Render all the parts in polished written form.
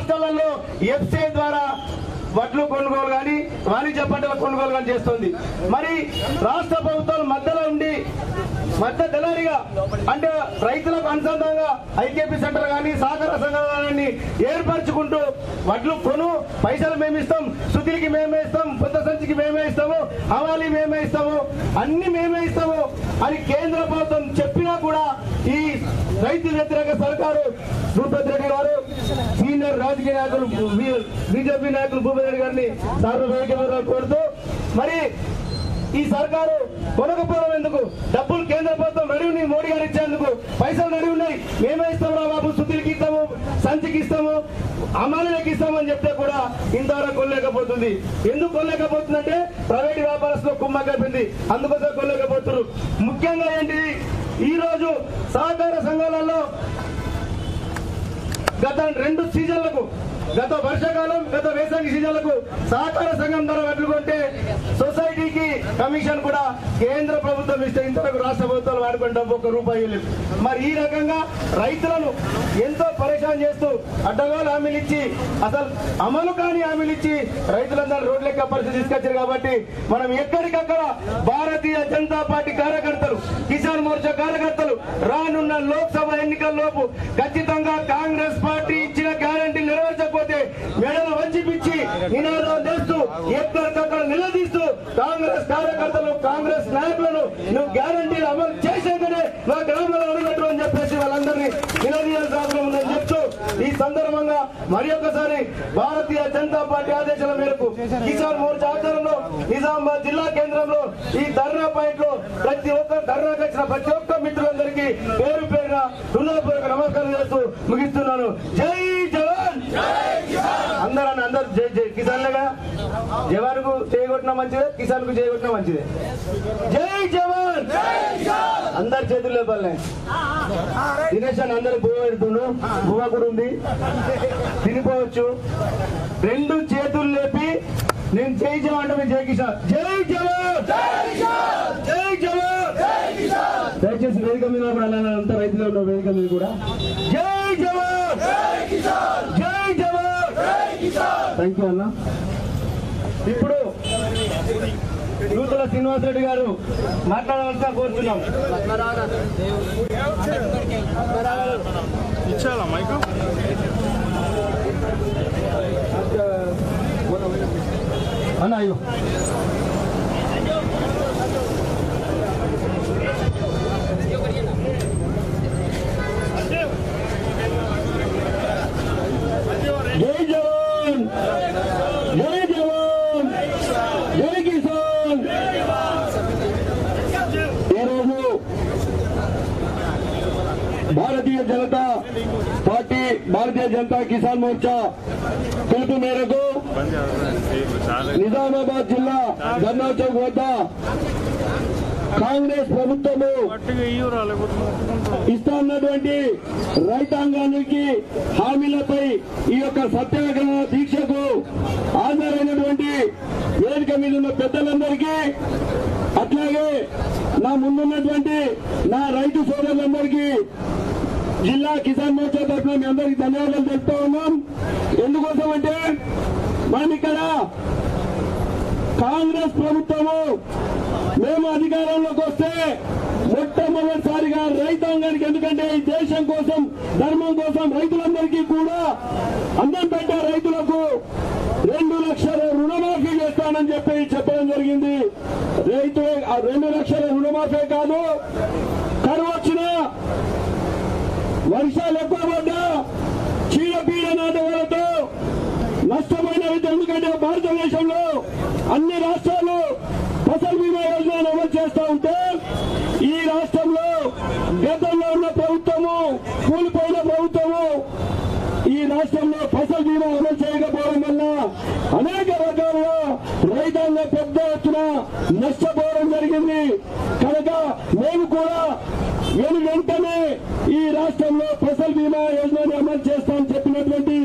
రాష్ట్రాలలో ఎఫ్సిఐ ద్వారా వడ్లు కొనుగోలు కానీ వాణిజ్య పంటల కొనుగోలు కానీ చేస్తుంది. మరి రాష్ట్ర ప్రభుత్వాలు మధ్యలో ఉండి దళారిగా అంటే రైతులకు అనుసంధానంగా ఐకేపీ సెంటర్ కానీ సహకార సంఘాలని ఏర్పరచుకుంటూ వడ్లు కొను, పైసలు మేమే ఇస్తాం, శుద్ధికి మేమే ఇస్తాం, కొత్త సంచికి మేమే ఇస్తాము, హవాలీ మేమే ఇస్తాము, అన్ని మేమే ఇస్తాము అని కేంద్ర ప్రభుత్వం చెప్పినా కూడా ఈ రైతు వ్యతిరేక సర్కారు భూపతి రెడ్డి గారు సీనియర్ రాజకీయ నాయకులు బీజేపీ నాయకులు భూపతి రెడ్డి గారిని సార్వజనికంగా కోరుతూ మరి ఈ సర్కారు కొనకపోవడం ఎందుకు? డబ్బులు కేంద్ర ప్రభుత్వం రెడీ ఉన్నాయి, మోడీ గారు ఇచ్చేందుకు పైసలు రెడీ ఉన్నాయి, మేమే ఇస్తాము రా బాబు, శుద్ధికి ఇస్తాము, సంచికి ఇస్తాము, అమలుకి ఇస్తామని చెప్తే కూడా ఇంతవరకు కొనలేకపోతుంది. ఎందుకు కొనలేకపోతుందంటే ప్రైవేట్ వ్యాపారస్తులు కుమ్మకైపోయింది, అందుకోసం కొనలేకపోతున్నారు. ముఖ్యంగా ఏంటి, ఈ రోజు సహకార సంఘాలలో గత 2 సీజన్లకు, గత వర్షాకాలం గత వేసవి సీజన్లకు సహకార సంఘం ధర వడ్లు కొంటే సొసైటీకి కమిషన్ కూడా కేంద్ర ప్రభుత్వం ఇస్తే ఇంతవరకు రాష్ట్ర ప్రభుత్వాలు వాడుకుంటే ₹1 మరి ఈ రకంగా రైతులను ఎంతో పరేషాన్ చేస్తూ అడ్డగోలు హామీలు ఇచ్చి అసలు అమలు కాని హామీలు ఇచ్చి రైతులందరూ రోడ్లెక్క పరిస్థితి తీసుకొచ్చారు. కాబట్టి మనం ఎక్కడికక్కడ భారతీయ జనతా పార్టీ కార్యకర్తలు, కిసాన్ మోర్చా కార్యకర్తలు రానున్న లోక్సభ ఎన్నికల్లోపు ఖచ్చితంగా కాంగ్రెస్ పార్టీ ఇచ్చిన గ్యారంటీ నెరవేర్చకపోతే మెడలు వంచిపిచ్చి నినాదం చేస్తూ ఎక్కడికక్కడ నిలదీస్తూ కాంగ్రెస్ కార్యకర్తలు, కాంగ్రెస్ నాయకులను నువ్వు గ్యారంటీలు అమలు చేసేదనే నా గ్రామంలో అడుగుతూ అని చెప్పేసి వాళ్ళందరినీ నిలదీయాల్సిన అవసరం ఉందని చెప్తూ ఈ సందర్భంగా మరి ఒకసారి భారతీయ జనతా పార్టీ ఆదేశాల మేరకు కిసాన్ మోర్చా ఆధ్వర్యంలో నిజామాబాద్ జిల్లా కేంద్రంలో ఈ ధర్నా పాయింట్ లో ప్రతి ఒక్క ధర్నాకు వచ్చిన ప్రతి ఒక్క మిత్రులందరికీ పేరు పేరున హృదయపూర్వక నమస్కారం చేస్తూ ముగిస్తున్నాను. జై జవాన్, అందరూ జై జై కిసాన్ లేగా, జవాన్ కు చేయగొట్టినా మంచిదే, కిసాన్ కు చేయగొట్టినా మంచిదే. జై జవాన్, అందరు చేతులు లేపాలి. దినేష్ అని అందరు బువ్వ పెడుతుండు, బువ్వ కూడా ఉంది, తినిపోవచ్చు. 2 చేతులు లేపి నేను జై జవాన్ అంటే జై కిసాన్, జై జవాన్, జై జవాన్. దయచేసి వేదిక మీద అంతా రైతులు ఉన్న వేదిక మీద కూడా జై జవాన్, జై జవాన్. థ్యాంక్ యూ అన్న. ఇప్పుడు యూతుల శ్రీనివాసరెడ్డి గారు మాట్లాడవలసిన కోరుతున్నాం. ఇచ్చాలా మైక్ అన్న? అయ్యో జై జవాన్, జై జవాన్, జై కిసాన్. ఈరోజు భారతీయ జనతా పార్టీ, భారతీయ జనతా కిసాన్ మోర్చా పిలుపు మేరకు నిజామాబాద్ జిల్లా ధర్నా చౌక్ వద్ద కాంగ్రెస్ ప్రభుత్వము ఇస్తున్నటువంటి రైతాంగానికి హామీలపై ఈ యొక్క సత్యాగ్రహ దీక్షకు హాజరైనటువంటి వేదిక మీద ఉన్న పెద్దలందరికీ, అట్లాగే నా ముందున్నటువంటి నా రైతు సోదరులందరికీ జిల్లా కిసాన్ మోర్చా తరఫున మీ అందరికీ ధన్యవాదాలు తెలుపుతూ ఉన్నాం. ఎందుకోసం అంటే మనం ఇక్కడ కాంగ్రెస్ ప్రభుత్వము మేము అధికారంలోకి వస్తే మొట్టమొదటిసారిగా రైతాంగానికి, ఎందుకంటే ఈ దేశం కోసం, ధర్మం కోసం రైతులందరికీ కూడా అన్నం పెట్టే రైతులకు 2 లక్షల రుణమాఫీ చేస్తానని చెప్పడం జరిగింది. రైతు 2 లక్షల రుణమాఫీ కాదు, కరువు వచ్చినా, వర్షాలు ఎక్కువ పడ్డా, చీడపీడనాదాలతో నష్టమైన రైతు, ఎందుకంటే భారతదేశంలో అన్ని రాష్ట్రాలు ఫసల్ బీమా యోజనను అమలు చేస్తూ ఉంటే ఈ రాష్ట్రంలో గతంలో ఉన్న ప్రభుత్వము, కూలిపోయిన ప్రభుత్వము ఈ రాష్ట్రంలో ఫసల్ బీమా అమలు చేయకపోవడం వల్ల అనేక రకాలుగా రైతాంగం పెద్ద ఎత్తున నష్టపోవడం జరిగింది. కనుక మేము కూడా వెంటనే ఈ రాష్ట్రంలో ఫసల్ బీమా యోజనని అమలు చేస్తామని చెప్పినటువంటి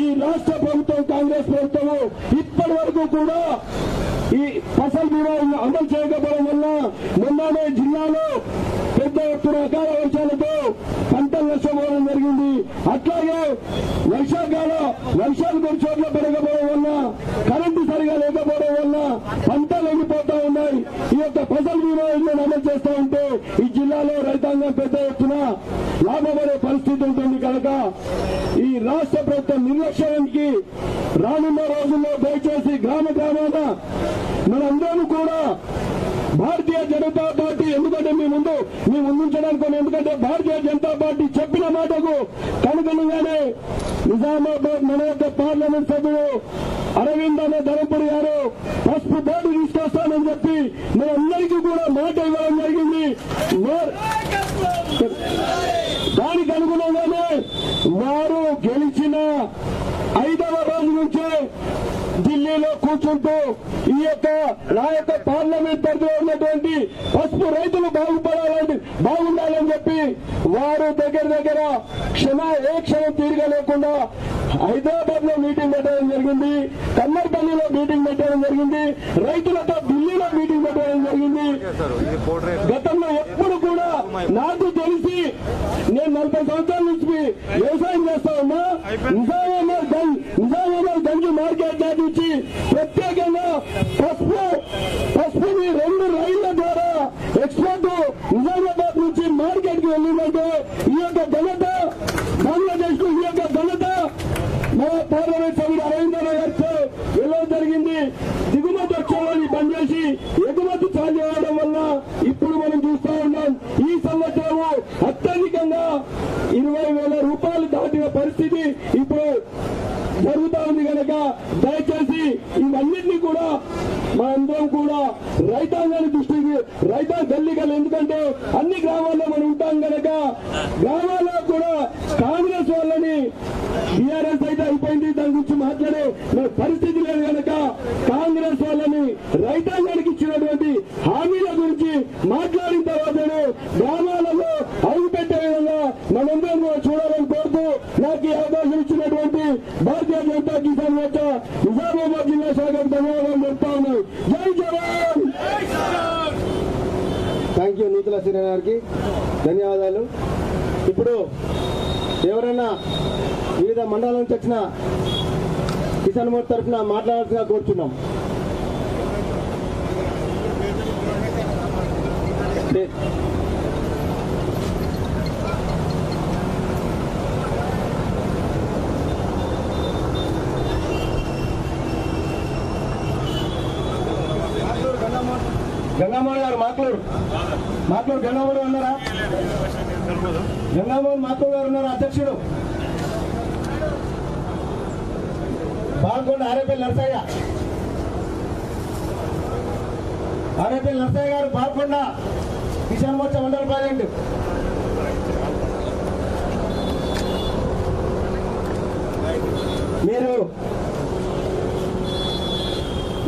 ఈ రాష్ట్ర ప్రభుత్వం, కాంగ్రెస్ ప్రభుత్వము ఇప్పటి వరకు కూడా ఈ ఫసల్ బీమా అమలు చేయకపోవడం వల్ల మొన్ననే జిల్లాలో పెద్ద ఎత్తున అకాల వర్షాలతో పంటలు నష్టపోవడం జరిగింది. అట్లాగే వర్షాలు కొన్ని చోట్ల పడకపోవడం వల్ల కరెంటు సరిగా లేకపోవడం వల్ల పంటలు ఎండిపోతా ఉన్నాయి. ఈ యొక్క ఫసల్ బీమా యోజన అమలు చేస్తూ ఉంటే ఈ జిల్లాలో రైతాంగం పెద్ద ఎత్తున లాభపడే పరిస్థితి ఉంటుంది కనుక ఈ రాష్ట్ర ప్రభుత్వం నిర్లక్ష్యానికి రానున్న రోజుల్లో దయచేసి గ్రామాన మనందరం కూడా భారతీయ జనతా పార్టీ ఎందుకంటే మీ ముందుంచడానికి ఎందుకంటే భారతీయ జనతా పార్టీ చెప్పిన మాటకు కనుగొనగానే నిజామాబాద్ మన యొక్క పార్లమెంట్ సభ్యుడు అరవింద్ అనే ధర్మపురి గారు పసుపు బోర్డు తీసుకొస్తానని చెప్పి మనందరికీ కూడా మాట ఇవ్వడం జరిగింది. దానికి అనుగుణంగానే వారు గెలిచిన 5వ రోజు నుంచే ఢిల్లీలో కూర్చుంటూ ఈ యొక్క నా యొక్క పార్లమెంట్ పరిధిలో ఉన్నటువంటి పసుపు రైతులు బాగుండాలని చెప్పి వారు దగ్గర ఏ క్షణం తీరిక లేకుండా హైదరాబాద్ లో మీటింగ్ పెట్టడం జరిగింది, కమ్మర్పల్లిలో మీటింగ్ పెట్టడం జరిగింది, రైతులతో ఢిల్లీలో మీటింగ్ పెట్టడం జరిగింది. గతంలో ఎప్పుడు కూడా నాకు తెలిసి నేను 40 సంవత్సరాల నుంచి వ్యవసాయం చేస్తా ఉన్నా. నిజామాబాద్ గంజి మార్కెట్ నుంచి ప్రత్యేకంగా పసుపుని 2 రైళ్ల ద్వారా ఎక్స్పోర్ట్ నిజామాబాద్ నుంచి మార్కెట్ కి వెళ్ళిందంటే ఈ యొక్క ఘనత బంగ్లాదేశ్ కు ఈ యొక్క ఘనత మన పార్లమెంట్ సభ్యుడు అరవింద్ గారితో వెళ్ళడం జరిగింది. దిగుమతి వచ్చేవాడిని బంద్ చేసి ఎగుమతి చాలు చేయడం వల్ల ఇప్పుడు మనం చూస్తా ఉన్నాం ఈ సంవత్సరం అత్యధికంగా 20,000 రూపాయలు దాటిన పరిస్థితి ఇప్పుడు జరుగుతా ఉంది కనుక దయచేసి ఇవన్నింటినీ కూడా మనందరం కూడా రైతాంగాన్ని దృష్టికి గల్లీగలు ఎందుకంటే అన్ని గ్రామాల్లో మనం ఉంటాం కనుక గ్రామాల్లో కూడా కాంగ్రెస్ వాళ్ళని టీఆర్ఎస్ అయితే అయిపోయింది, దాని గురించి మాట్లాడే పరిస్థితి లేదు కనుక కాంగ్రెస్ వాళ్ళని రైతాంగానికి ఇచ్చినటువంటి హామీల గురించి మాట్లాడిన తర్వాతనే గ్రామాలలో అడుగు పెట్టే విధంగా మనందరం కూడా చూడాలని కోరుతూ నాకు ఈ అవకాశం ఇచ్చినటువంటి భారతీయ జనతా కిసాన్ మోర్చా నిజామాబాద్ జిల్లా శాఖకు ధన్యవాదాలు చెప్తా ఉన్నాను. జై జవాన్. థ్యాంక్ యూ నీతుల శ్రీ గారికి ధన్యవాదాలు. ఇప్పుడు ఎవరైనా వివిధ మండలాల నుంచి వచ్చిన కిసాన్ మోర్చా తరఫున మాట్లాడాల్సిందిగా కోరుచున్నాం. గంగామోహన్ గారు మాట్లాడు గంగామోహన్ ఉన్నారా? గంగామోహన్ మాట్లాడు గారు ఉన్నారు అధ్యక్షుడు. బాల్కొండ ఆరేపల్లి నరసయ్య గారు బాల్కొండ కిసాన్ మోర్చా మండల ప్రెసిడెంట్. మీరు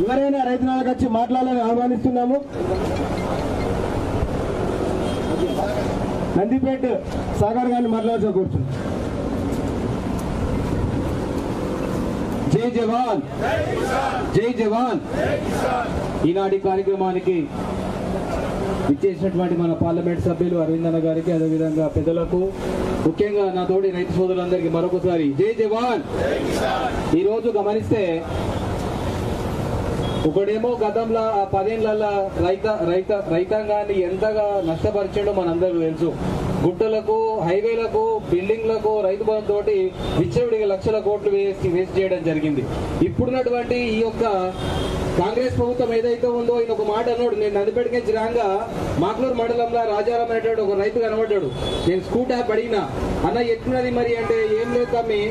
ఎవరైనా రైతులకు వచ్చి మాట్లాడాలని ఆహ్వానిస్తున్నాము. నందిపేట సాగర్ గారిని మాట్లాడాల్సి కూర్చున్నాం. జై జవాన్, జై జవాన్. ఈనాటి కార్యక్రమానికి ఇచ్చేసినటువంటి మన పార్లమెంట్ సభ్యులు అరవింద్ గారికి, అదేవిధంగా పెద్దలకు, ముఖ్యంగా నా తోటి రైతు సోదరులందరికీ మరొకసారి జై జవాన్. ఈరోజు గమనిస్తే ఒకడేమో గతంలో ఆ 10 ఏళ్లలో రైతాంగాన్ని ఎంతగా నష్టపరిచాడో మనందరికీ తెలుసు. గుట్టలకు, హైవేలకు, బిల్డింగ్లకు రైతు బంధు తోటి విచ్చలవిడిగా లక్షల కోట్లు వేస్ట్ చేయడం జరిగింది. ఇప్పుడున్నటువంటి ఈ యొక్క కాంగ్రెస్ ప్రభుత్వం ఏదైతే ఉందో ఈయన ఒక మాట అన్నాడు. నేను నందిపేటకి రాగా మాక్లూరు మండలంలో రాజారాం అనేటువంటి ఒక రైతు కనబడ్డాడు. నేను స్కూటీ అడిగినా, అన్న ఎట్లున్నది మరి అంటే, ఏం లేదు తమ్మి,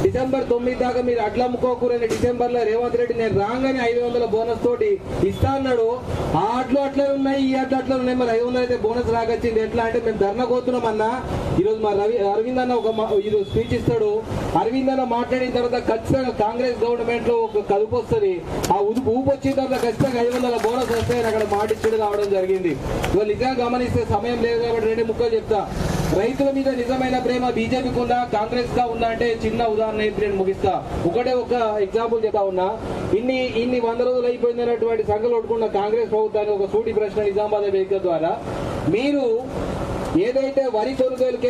డిసెంబర్ 9 దాకా మీరు అట్లా అమ్ముకోకూరని డిసెంబర్ లో రేవంత్ రెడ్డి నేను రాగానే 500 బోనస్ తోటి ఇస్తా అన్నాడు. ఆ అట్లు అట్లే ఉన్నాయి, ఈ అట్లు అట్లా ఉన్నాయి, మరి 500 అయితే బోనస్ రాకొచ్చింది ఎట్లా అంటే, మేము ధర్నా కోతున్నాం అన్న. ఈరోజు మా అరవింద్ అన్న ఈరోజు స్పీచ్ ఇస్తాడు. అరవింద్ అన్న మాట్లాడిన తర్వాత ఖచ్చితంగా కాంగ్రెస్ గవర్నమెంట్ లో ఒక కదుపు వస్తుంది. ఆ ఊపు వచ్చిన తర్వాత ఖచ్చితంగా 500 బోనస్ వస్తాయని అక్కడ మాట ఇచ్చేది రావడం జరిగింది. ఇవాళ నిజంగా గమనిస్తే సమయం లేదు కాబట్టి 2 ముక్కలు చెప్తా. రైతుల మీద నిజమైన ప్రేమ బీజేపీకి ఉందా, కాంగ్రెస్ గా ఉందా అంటే చిన్న ఉదాహరణ అయితే నేను ముగిస్తా. ఒక ఎగ్జాంపుల్ చెప్తా ఉన్నా. ఇన్ని 100 రోజులు అయిపోయిందన్నటువంటి సంఘలు కొట్టుకున్న కాంగ్రెస్ ప్రభుత్వాన్ని ఒక సూటి ప్రశ్న నిజామాబాద్ వేదిక ద్వారా, మీరు ఏదైతే వరి కొనుగోలుకి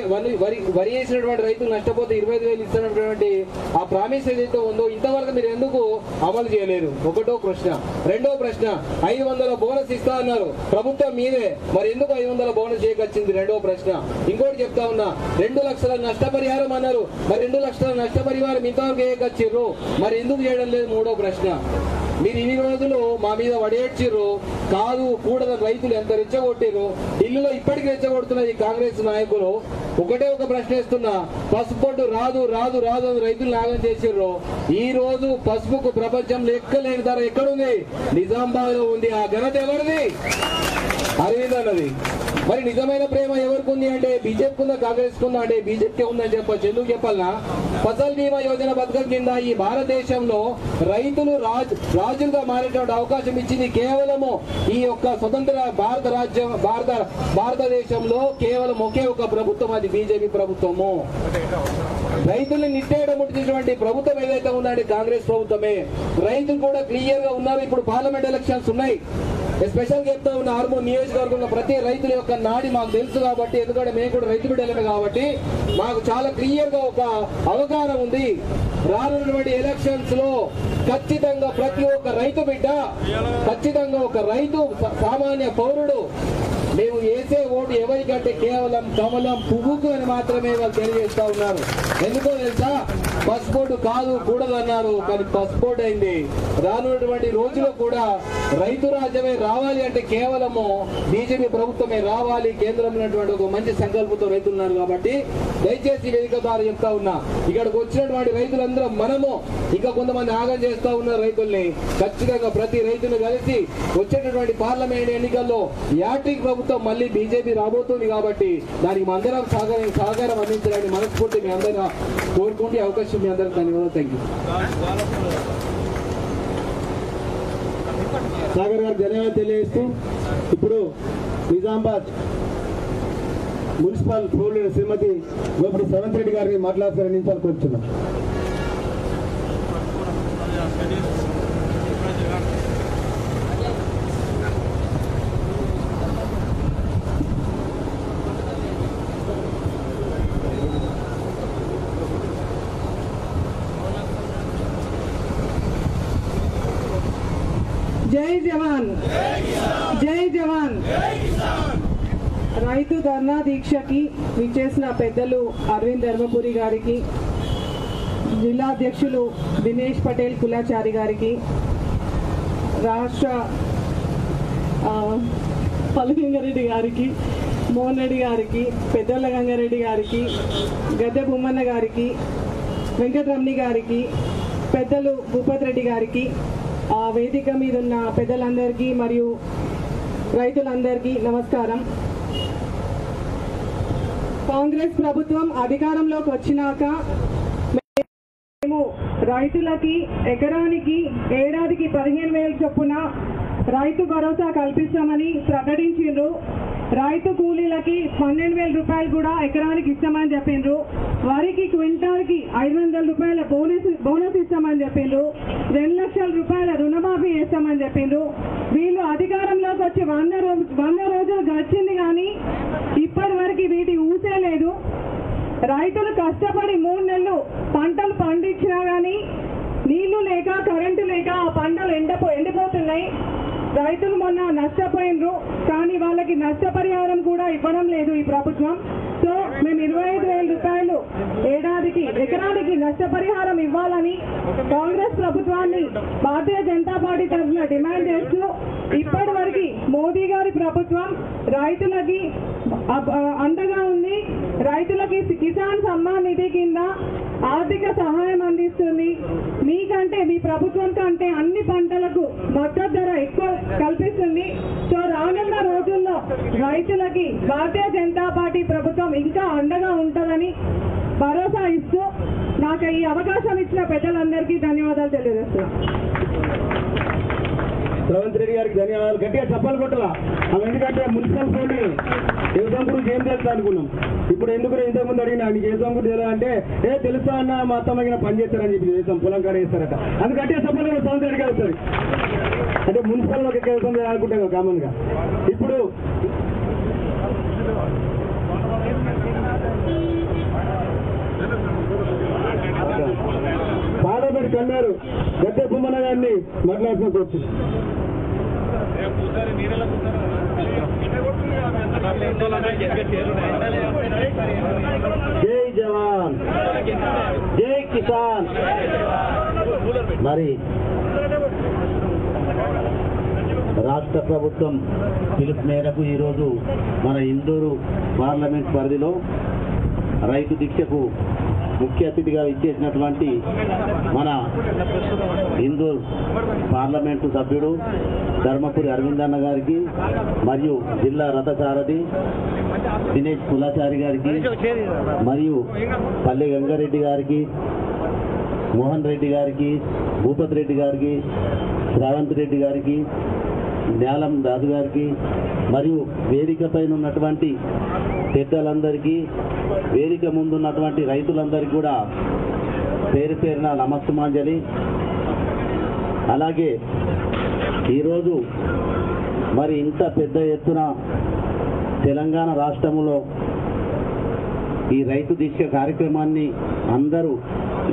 వరి వేసినటువంటి రైతులు నష్టపోతే 25,000 ఇస్తున్నటువంటి ఆ ప్రామిస్ ఏదైతే ఉందో ఇంతవరకు మీరు ఎందుకు అమలు చేయలేరు? ఒకటో ప్రశ్న. రెండో ప్రశ్న, 500 బోనస్ ఇస్తా అన్నారు, ప్రభుత్వం మీదే, మరి ఎందుకు 500 బోనస్ చేయకొచ్చింది? రెండో ప్రశ్న. ఇంకోటి చెప్తా ఉన్నా, 2 లక్షల నష్టపరిహారం అన్నారు, మరి 2 లక్షల నష్టపరిహారం ఇంతవరకు చేయకొచ్చిర్రు, మరి ఎందుకు చేయడం లేదు? మూడో ప్రశ్న. మీరు ఇన్ని రోజులు మా మీద వడేడ్చిర్రు, కాదు కూడదని రైతులు ఎంత రెచ్చగొట్టిర్రు, ఢిల్లీలో ఇప్పటికీ రెచ్చగొడుతున్న ఈ కాంగ్రెస్ నాయకులు ఒకటే ఒక ప్రశ్న ఇస్తున్నా, పసుపు బోర్డు రాదు రాదు రాదు అని రైతులు నాగం చేసిర్రు. ఈ రోజు పసుపుకు ప్రపంచంలో ఎక్కలేని ధర ఎక్కడుంది? నిజామాబాద్ లో ఉంది. ఆ ఘనత ఎవరిది? అరవింద్ అన్నది. మరి నిజమైన ప్రేమ ఎవరికి ఉంది అంటే బీజేపీకి ఉందా కాంగ్రెస్ ఉందా అంటే బీజేపీకి ఉందని చెప్పొచ్చు. ఎందుకు చెప్పాలన్నా, ఫసల్ బీమా యోజన పథకం కింద ఈ భారతదేశంలో రైతులు రాజులుగా మారేటువంటి అవకాశం ఇచ్చింది కేవలము ఈ యొక్క స్వతంత్ర భారతదేశంలో కేవలం ఒకే ఒక ప్రభుత్వం, అది బీజేపీ ప్రభుత్వము. రైతుల్ని నిట్టేయడం ముట్టించినటువంటి ప్రభుత్వం ఏదైతే ఉందంటే కాంగ్రెస్ ప్రభుత్వమే. రైతులు కూడా క్లియర్ గా ఉన్నారు. ఇప్పుడు పార్లమెంట్ ఎలక్షన్స్ ఉన్నాయి. స్పెషల్ గా చెప్తా ఉన్న ఆర్మూర్ నియోజకవర్గంలో ప్రతి రైతుల యొక్క నాడి మాకు తెలుసు కాబట్టి, ఎందుకంటే మేము కూడా రైతు బిడ్డలమే కాబట్టి మాకు చాలా క్లియర్ గా ఒక అవగాహన ఉంది. రానున్నటువంటి ఎలక్షన్స్ లో ఖచ్చితంగా ప్రతి ఒక్క రైతు బిడ్డ, ఖచ్చితంగా ఒక రైతు సామాన్య పౌరుడు మేము వేసే ఓటు ఎవరికంటే కేవలం కమలం పువ్వుకు అని మాత్రమే వాళ్ళు తెలియజేస్తా ఉన్నారు. ఎందుకో తెలుసా, పసుపోటు కాదు కూడదన్నారు, కానీ పసుపోటు అయింది. రానున్నటువంటి రోజుల్లో కూడా రైతు రాజ్యమే రావాలి అంటే కేవలము బీజేపీ ప్రభుత్వమే రావాలి. కేంద్రంలో ఉన్నటువంటి ఒక మంచి సంకల్పంతో రైతులు ఉన్నారు కాబట్టి దయచేసి వేదిక ద్వారా చెప్తా ఉన్నా, ఇక్కడికి వచ్చినటువంటి రైతులందరూ మనము ఇంకా కొంతమంది ఆగం చేస్తా ఉన్న రైతుల్ని ఖచ్చితంగా ప్రతి రైతును కలిసి వచ్చేటటువంటి పార్లమెంట్ ఎన్నికల్లో యాట్రిక్ ప్రభుత్వం మళ్ళీ బీజేపీ రాబోతుంది కాబట్టి దానికి అందరం సహకారం అందించాలని మనస్ఫూర్తి మీ అందరూ కోరుకుంటే అవకాశం మీ అందరికి ధన్యవాదాలు. Thank you. సాగర్ గారు ధన్యవాదాలు తెలియజేస్తూ ఇప్పుడు నిజామాబాద్ మున్సిపల్ ఫ్లోర్ శ్రీమతి గోపిడి శ్రవంత్ రెడ్డి గారిని మాట్లాడుతున్న నిమిషాలు కోరుతున్నాం. జై జవాన్, జై జవాన్. రైతు ధర్నా దీక్షకి విచ్చేసిన పెద్దలు అరవింద్ ధర్మపురి గారికి, జిల్లా అధ్యక్షులు దినేష్ పటేల్ కులాచారి గారికి, రాష్ట్ర పల్లెగంగారెడ్డి గారికి, మోహన్ రెడ్డి గారికి, పెద్దల గంగారెడ్డి గారికి, గద్దె బొమ్మన్న గారికి, వెంకటరమణి గారికి, పెద్దలు భూపత్ రెడ్డి గారికి, ఆ వేదిక మీద ఉన్న పెద్దలందరికీ మరియు రైతులందరికీ నమస్కారం. కాంగ్రెస్ ప్రభుత్వం అధికారంలోకి వచ్చినాక మేము రైతులకి ఎకరానికి ఏడాదికి 15,000 చొప్పున రైతు భరోసా కల్పిస్తామని ప్రకటించిండ్రు. రైతు కూలీలకి 12,000 రూపాయలు కూడా ఎకరానికి ఇస్తామని చెప్పిండ్రు. వరికి క్వింటాల్కి 500 రూపాయల బోనస్ ఇస్తామని చెప్పిండ్రు. 2 లక్షల రూపాయల రుణమాఫీ చేస్తామని చెప్పిండ్రు. వీళ్ళు అధికారంలోకి వచ్చి 100 రోజులు గడిచింది కానీ ఇప్పటి వరకు వీటి ఊసే లేదు. రైతులు కష్టపడి 3 నెలలు పంటలు పండించినా కానీ నీళ్లు లేక కరెంటు లేక ఆ పంటలు ఎండిపోతున్నాయి. రైతులు మొన్న నష్టపోయినరు కానీ వాళ్ళకి నష్టపరిహారం కూడా ఇవ్వడం లేదు ఈ ప్రభుత్వం. సో మేము 25,000 రూపాయలు ఏడాదికి ఎకరానికి నష్టపరిహారం ఇవ్వాలని కాంగ్రెస్ ప్రభుత్వాన్ని భారతీయ జనతా పార్టీ తరఫున డిమాండ్ చేస్తూ ఇప్పటి వరకు మోదీ గారి ప్రభుత్వం రైతులకి అండగా ఉంది. రైతులకి కిసాన్ సమ్మాన్ నిధి కింద ఆర్థిక సహాయం అందిస్తుంది. మీకంటే మీ ప్రభుత్వం కంటే అన్ని పంటలకు మద్దతు ధర ఎక్కువ కల్పిస్తుంది. సో రానున్న రోజుల్లో రైతులకి భారతీయ జనతా పార్టీ ప్రభుత్వం ఇంకా అండగా ఉంటుందని భరోసా ఇస్తూ నాకు ఈ అవకాశం ఇచ్చిన పెద్దలందరికీ ధన్యవాదాలు తెలియజేస్తున్నాను. శ్రవంత్ రెడ్డి గారికి ధన్యవాదాలు. గట్టిగా చెప్పాలి కొట్టలా. ఎందుకంటే మున్సిపల్ కోర్టు వ్యవసాయం గురించి ఏం తెలుసు అనుకున్నాం. ఇప్పుడు ఎందుకు ఇంతకుముందు అడిగినా నీకు వ్యవసాయం గురించి ఎలా అంటే తెలుసా అన్న మా అత్తమ్మ పని చేస్తారని చెప్పి వ్యవసాయం పొలం కాడ వేస్తారట. అది గట్టిగా చెప్పాలి కదా శ్రవంత్ రెడ్డి గారు సార్. అంటే మున్సిపల్ ఒక వ్యవసాయం అనుకుంటాం కామన్ గా. ఇప్పుడు పార్లమెంట్ కన్నారు గద్దె బొమ్మన గారిని మాట్లాడుతూ వచ్చింది. జై జవాన్ జై కిసాన్. మరి రాష్ట్ర ప్రభుత్వం పిలుపు మేరకు ఈరోజు మన ఇందూరు పార్లమెంట్ పరిధిలో రైతు దీక్షకు ముఖ్య అతిథిగా ఇచ్చేసినటువంటి మన ఇందూరు పార్లమెంటు సభ్యుడు ధర్మపురి అరవిందన్న గారికి మరియు జిల్లా రథసారథి దినేష్ కులాచారి గారికి మరియు పల్లె గంగారెడ్డి గారికి మోహన్ రెడ్డి గారికి భూపతి రెడ్డి గారికి శ్రావంత్ రెడ్డి గారికి న్యాలం రాజు గారికి మరియు వేదిక పైన ఉన్నటువంటి పెద్దలందరికీ వేదిక ముందున్నటువంటి రైతులందరికీ కూడా పేరు పేరున నమస్సుమాంజలి. అలాగే ఈరోజు మరి ఇంత పెద్ద ఎత్తున తెలంగాణ రాష్ట్రంలో ఈ రైతు దీక్ష కార్యక్రమాన్ని అందరూ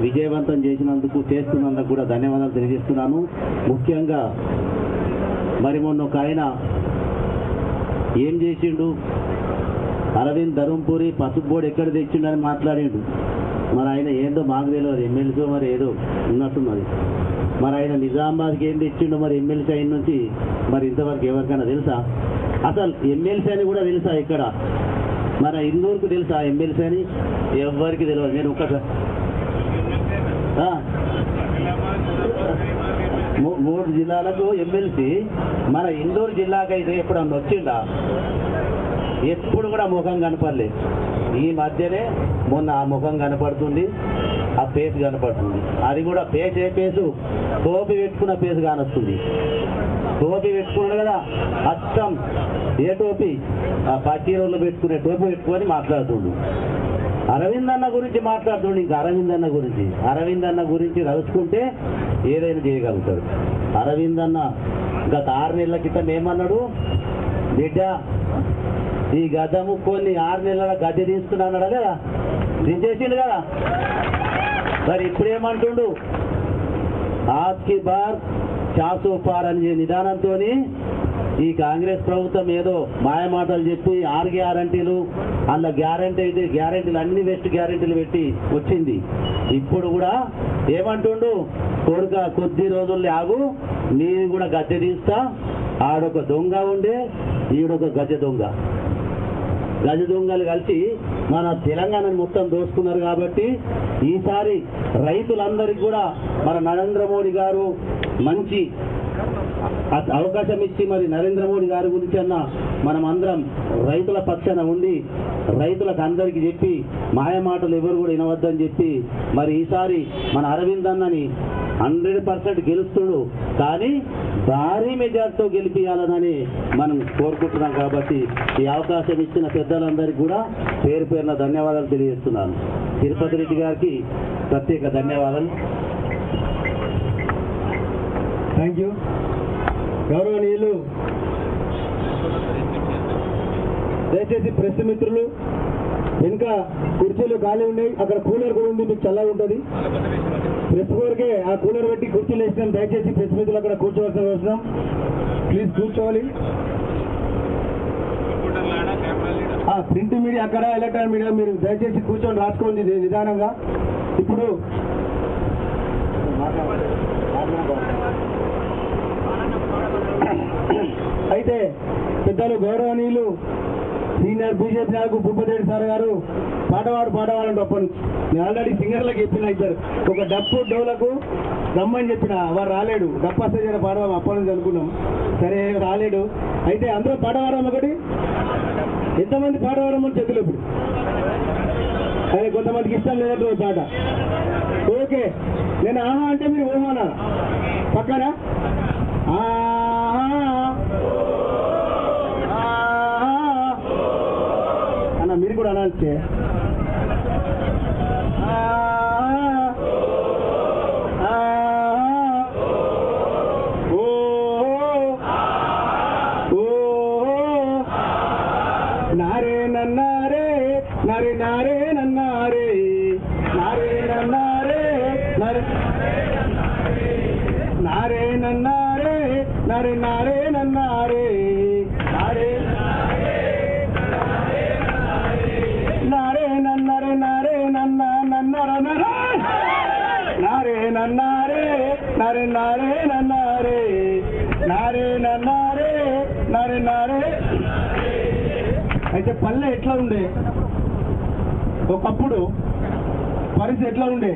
విజయవంతం చేస్తున్నందుకు కూడా ధన్యవాదాలు తెలియజేస్తున్నాను. ముఖ్యంగా మరి మొన్న ఒక ఆయన ఏం చేసిండు, అరవింద్ ధర్మపురి పసుపు బోర్డు ఎక్కడ తెచ్చిండని మాట్లాడిండు. మరి ఆయన ఏందో మాకు తెలియదు, ఎమ్మెల్సీ మరి ఏదో ఉన్నట్టున్నది. మరి ఆయన నిజామాబాద్కి ఏం తెచ్చిండో మరి ఎమ్మెల్సీ అయిన నుంచి మరి ఇంతవరకు ఎవరికైనా తెలుసా? అసలు ఎమ్మెల్సీ అని కూడా తెలుసా ఇక్కడ? మన ఇందూరుకు తెలుసా ఎమ్మెల్సీ అని? ఎవరికి తెలియదు. నేను ఒక్కసారి 3 జిల్లాలకు ఎమ్మెల్సీ, మన ఇందూరు జిల్లాకైతే ఎప్పుడన్నా వచ్చిండా? ఎప్పుడు కూడా ముఖం కనపడలేదు. ఈ మధ్యనే మొన్న ఆ ముఖం కనపడుతుంది, ఆ పేసు కనపడుతుంది. అది కూడా పేసు ఏ పేసు? టోపీ పెట్టుకున్న పేసు కానొస్తుంది. టోపీ పెట్టుకున్నాడు కదా, అచ్చం ఏ టోపీ? ఆ పచ్చీరోళ్ళు పెట్టుకునే టోపీ పెట్టుకొని మాట్లాడుతుండు. అరవింద్ అన్న గురించి మాట్లాడుతుండు. ఇంకా అరవింద్ అన్న గురించి తలుచుకుంటే ఏదైనా చేయగలుగుతాడు. అరవింద్ అన్న గత 6 నెలల క్రితం ఏమన్నాడు? బిడ్డ ఈ గద్ద ముక్కోని 6 నెలల గద్దె తీసుకున్నాడు కదా, దించేసిండు కదా. మరి ఇప్పుడేమంటుండు? ఆస్కి బార్ చాసో పార్ అనే నిదానంతో ఈ కాంగ్రెస్ ప్రభుత్వం ఏదో మాయమాటలు చెప్పి 6 గ్యారంటీలు, అందులో గ్యారంటీ అయితే గ్యారంటీలు అన్ని వెస్ట్ గ్యారంటీలు పెట్టి వచ్చింది. ఇప్పుడు కూడా ఏమంటుండు? కొడుక కొద్ది రోజుల్లో ఆగు, నేను కూడా గద్దె తీస్తా. ఆడొక దొంగ ఉండే, ఈడొక గజ దొంగలు కలిసి మన తెలంగాణను మొత్తం దోసుకున్నారు. కాబట్టి ఈసారి రైతులందరికీ కూడా మన నరేంద్ర మోడీ గారు మంచి అవకాశం ఇచ్చి మరి నరేంద్ర మోడీ గారి గురించి అన్న మనం అందరం రైతుల పక్షాన ఉండి రైతులకు అందరికీ చెప్పి మాయమాటలు ఎవరు కూడా వినవద్దని చెప్పి మరి ఈసారి మన అరవింద్ అన్నని 100% గెలుస్తుడు, కానీ భారీ మెజార్టీతో గెలిపియాలని మనం కోరుకుంటున్నాం. కాబట్టి ఈ అవకాశం ఇచ్చిన పెద్దలందరికీ కూడా పేరు పేరున ధన్యవాదాలు తెలియజేస్తున్నాను. తిరుపతి రెడ్డి గారికి ప్రత్యేక ధన్యవాదాలు. Thank you. గౌరవనీయులు, దయచేసి ప్రెస్ మిత్రులు, వెనుక కుర్చీలు ఖాళీ ఉన్నాయి, అక్కడ కూలర్ కూడా ఉంది, మీకు చల్లగా ఉంటుంది. ప్రెస్ కోరికే ఆ కూలర్ పెట్టి కుర్చీలు వేసినాం. దయచేసి ప్రెస్ మిత్రులు అక్కడ కూర్చోవలసిన అవసరం, ప్లీజ్ కూర్చోవాలి. ప్రింట్ మీడియా అక్కడ, ఎలక్ట్రానిక్ మీడియా మీరు దయచేసి కూర్చొని రాసుకోండి నిదానంగా. ఇప్పుడు అయితే పెద్దలు గౌరవనీయులు సీనియర్ బీజేపీ నాయకు భూపతి రెడ్డి సార్ గారు పాడవాలంటే అప్పటి నేను ఆల్రెడీ సింగర్లకు చెప్పిన ఇద్దరు, ఒక డప్పు డోలకు రమ్మని చెప్పిన, వారు రాలేడు. డప్పు వస్తే జర పాడవాం అప్పటి నుంచి అనుకున్నాం, సరే రాలేడు. అయితే అందరూ పాడవారం ఒకటి, ఎంతమంది పాడవారం అని చెప్పులు ఇప్పుడు, కానీ కొంతమందికి ఇష్టం లేనట్టు పాట. ఓకే, నేను ఆహా అంటే మీరు ఊహనా పక్కన అన్న మీరు కూడా అనాల్సే. నారే నన్నారే నారే నారే నన్నారే నారే నన్నారే నరే నన్నారే నరే నారే నన్నారే నారే నారే నన్నరే నారే నన్న నన్నర నారే నన్నారే నరే నారే నన్నారే నారే నన్నారే నరే నారే. అయితే పల్లె ఎట్లా ఉండే ఒకప్పుడు, పరిస్థితి ఎట్లా ఉండే?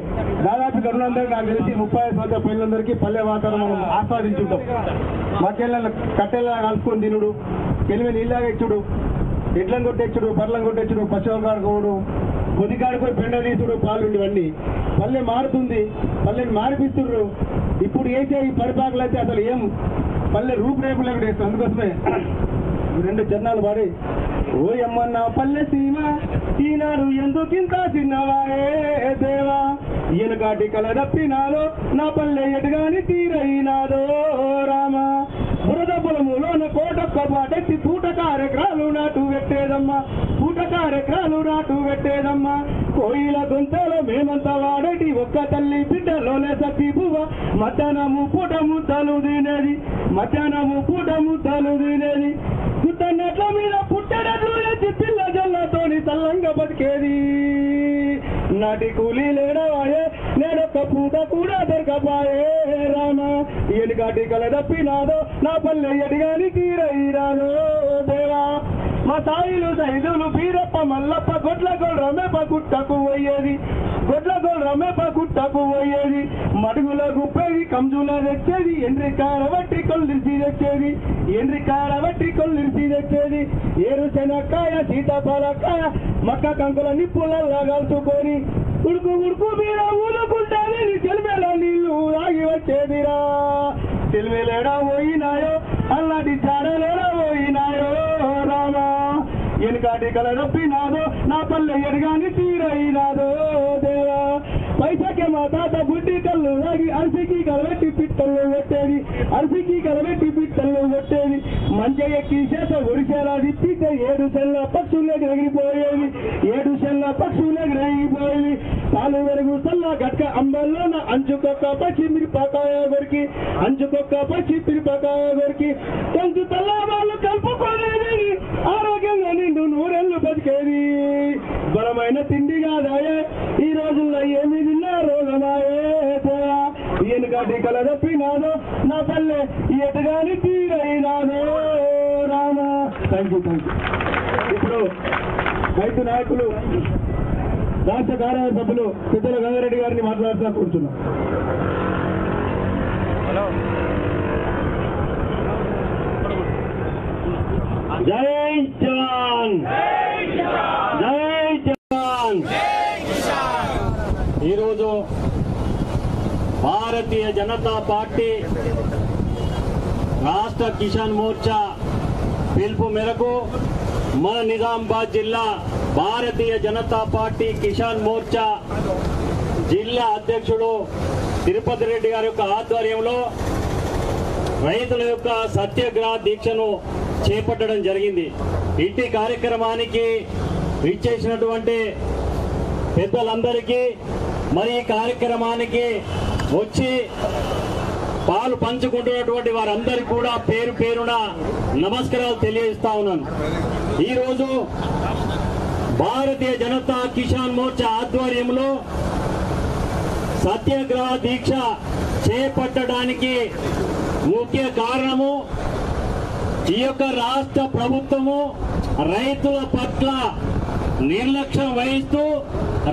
దాదాపు గరులందరికీ నాకు తెలిసి 35 సంవత్సరాల పిల్లలందరికీ పల్లె వాతావరణం మనం ఆస్వాదించుంటాం. మకెళ్ళ కట్టెలా కలుసుకొని తినుడు, కెలిమి నీళ్ళగా ఇచ్చుడు, ఎడ్లను కొట్టెచ్చుడు, పర్లను కొట్టెచ్చుడు, పశువులు కాడుకోవడు, కొద్దికాడుకొని పెండ తీసుడు, పాలు ఇవన్నీ. పల్లె మారుతుంది, పల్లెని మారిపిస్తున్నారు. ఇప్పుడు వేసే ఈ పరిపాలనలు అయితే అసలు ఏం పల్లె రూపురేపు లేకుండా వేస్తారు. అందుకోసమే 2 చరణాలు పాడి, ఓ అమ్మన్న పల్లె సీమ ఈనాడు ఎందుకింత చిన్నవాయే దేవా, ఈయనకాటి కల తప్పినాదో నా పల్లె ఎటుగాని తీరైనాదో రామా, బురద పొలములోన కోటొక్క పాటెత్తి పూట కార్యక్రాలు నాటు పెట్టేదమ్మా, పూట కార్యక్రాలు నాటు పెట్టేదమ్మా, కోయిల గొంతలో మేమంతా వాడేటి ఒక్క తల్లి బిడ్డలోనే సత్తి పువ్వ, మధ్యాహ్నము పూట ముద్దలు తినేది, మధ్యాహ్నము పూట ముద్దలు తినేది, గుట్టనట్ల మీద పుట్టడట్లు ఎత్తి పిల్ల జల్లతోని తల్లంగా బతికేది, నాటి కూలీ లేడవాయే నేనొక్క పూట కూడా దొరకపాయే రామా, ఎనికాటి కల తప్పినాదో నా పల్లె ఎడిగాని తీరైరాదో దేవా, మా సాయిలు సైదులు బీరప్ప మల్లప్ప గొడ్ల గొల్రమేప గుట్టకు పోయేది, గొడ్ల గొల్రమేప గుట్టకు పోయేది, మడుగుల గుప్పేది కంజుల తెచ్చేది, ఎండ్రికార వట్టి కొల్లిసి తెచ్చేది, ఎండ్రికార వట్టి కొల్లిసి తెచ్చేది, ఏరుశెనక్కాయ సీతాఫలకాయ మక్క కంకుల నిప్పులల్లా కలుసుకొని ఉడుకు ఉడుకు మీద ఊరుకుంటానే చెలిమేల నీళ్లు ఆగి వచ్చేదిరా, చెలిమేలేడా పోయినాయో అల్లాంటి చాడలేడా పోయినాయో రామా, ఎనకాటి కల నొప్పినాదో నా పల్లె ఎడగాని తీరైనాదో దేవా, పైసకే మా తాత బుడ్డి కళ్ళు లాగి అరిసికి కలబెట్టి పిట్టల్లో కొట్టేది, అరిసికి కలబెట్టి పిట్టల్లో కొట్టేది, మంచిగా ఎక్కి చేత ఒడిసేలా తిప్పితే 7 సెల్ల పక్షులు ఎగిరిపోయేది, 7 సెల్ల పక్షులు ఎగిరిపోయేది, పాలు వెలుగు సల్ల గట్క అంబల్లోన అంచుకొక్క పచ్చి మిరపకాయ కొరికి, అంచుకొక్క పచ్చి మిరపకాయ కొరికి, కొంచెం తల్ల వాళ్ళు కలుపుకోలేది, ఆరోగ్యంగా నిండు నూరెళ్ళు బతికేది, బలమైన తిండి కాదాయే ఈ రోజుల్లో ఏమి తిన్నా రోగమాయే పోయా, ఈయనకాటి కల తప్పినాదో నా పల్లె ఎటుగాని తీరైనాదో రామా. Thank you. ఇప్పుడు రైతు నాయకులు రాష్ట్ర కార్యవర్గ సభ్యులు పెద్దల గంగారెడ్డి గారిని మాట్లాడుతూ కూర్చున్నాం. జై జవాన్, జై జవాన్. ఈరోజు భారతీయ జనతా పార్టీ రాష్ట్ర కిసాన్ మోర్చా పిలుపు మేరకు మన నిజామాబాద్ జిల్లా భారతీయ జనతా పార్టీ కిసాన్ మోర్చా జిల్లా అధ్యక్షుడు తిరుపతి రెడ్డి గారి యొక్క ఆధ్వర్యంలో రైతుల యొక్క సత్యాగ్రహ దీక్షను చేపట్టడం జరిగింది. ఇంటి కార్యక్రమానికి ఇచ్చేసినటువంటి పెద్దలందరికీ మరి ఈ కార్యక్రమానికి వచ్చి పాలు పంచుకుంటున్నటువంటి వారందరికీ కూడా పేరు పేరున నమస్కారాలు తెలియజేస్తా ఉన్నాను. ఈరోజు భారతీయ జనతా కిసాన్ మోర్చా ఆధ్వర్యంలో సత్యాగ్రహ దీక్ష చేపట్టడానికి ముఖ్య కారణము ఈ యొక్క రాష్ట్ర ప్రభుత్వము రైతుల పట్ల నిర్లక్ష్యం వహిస్తూ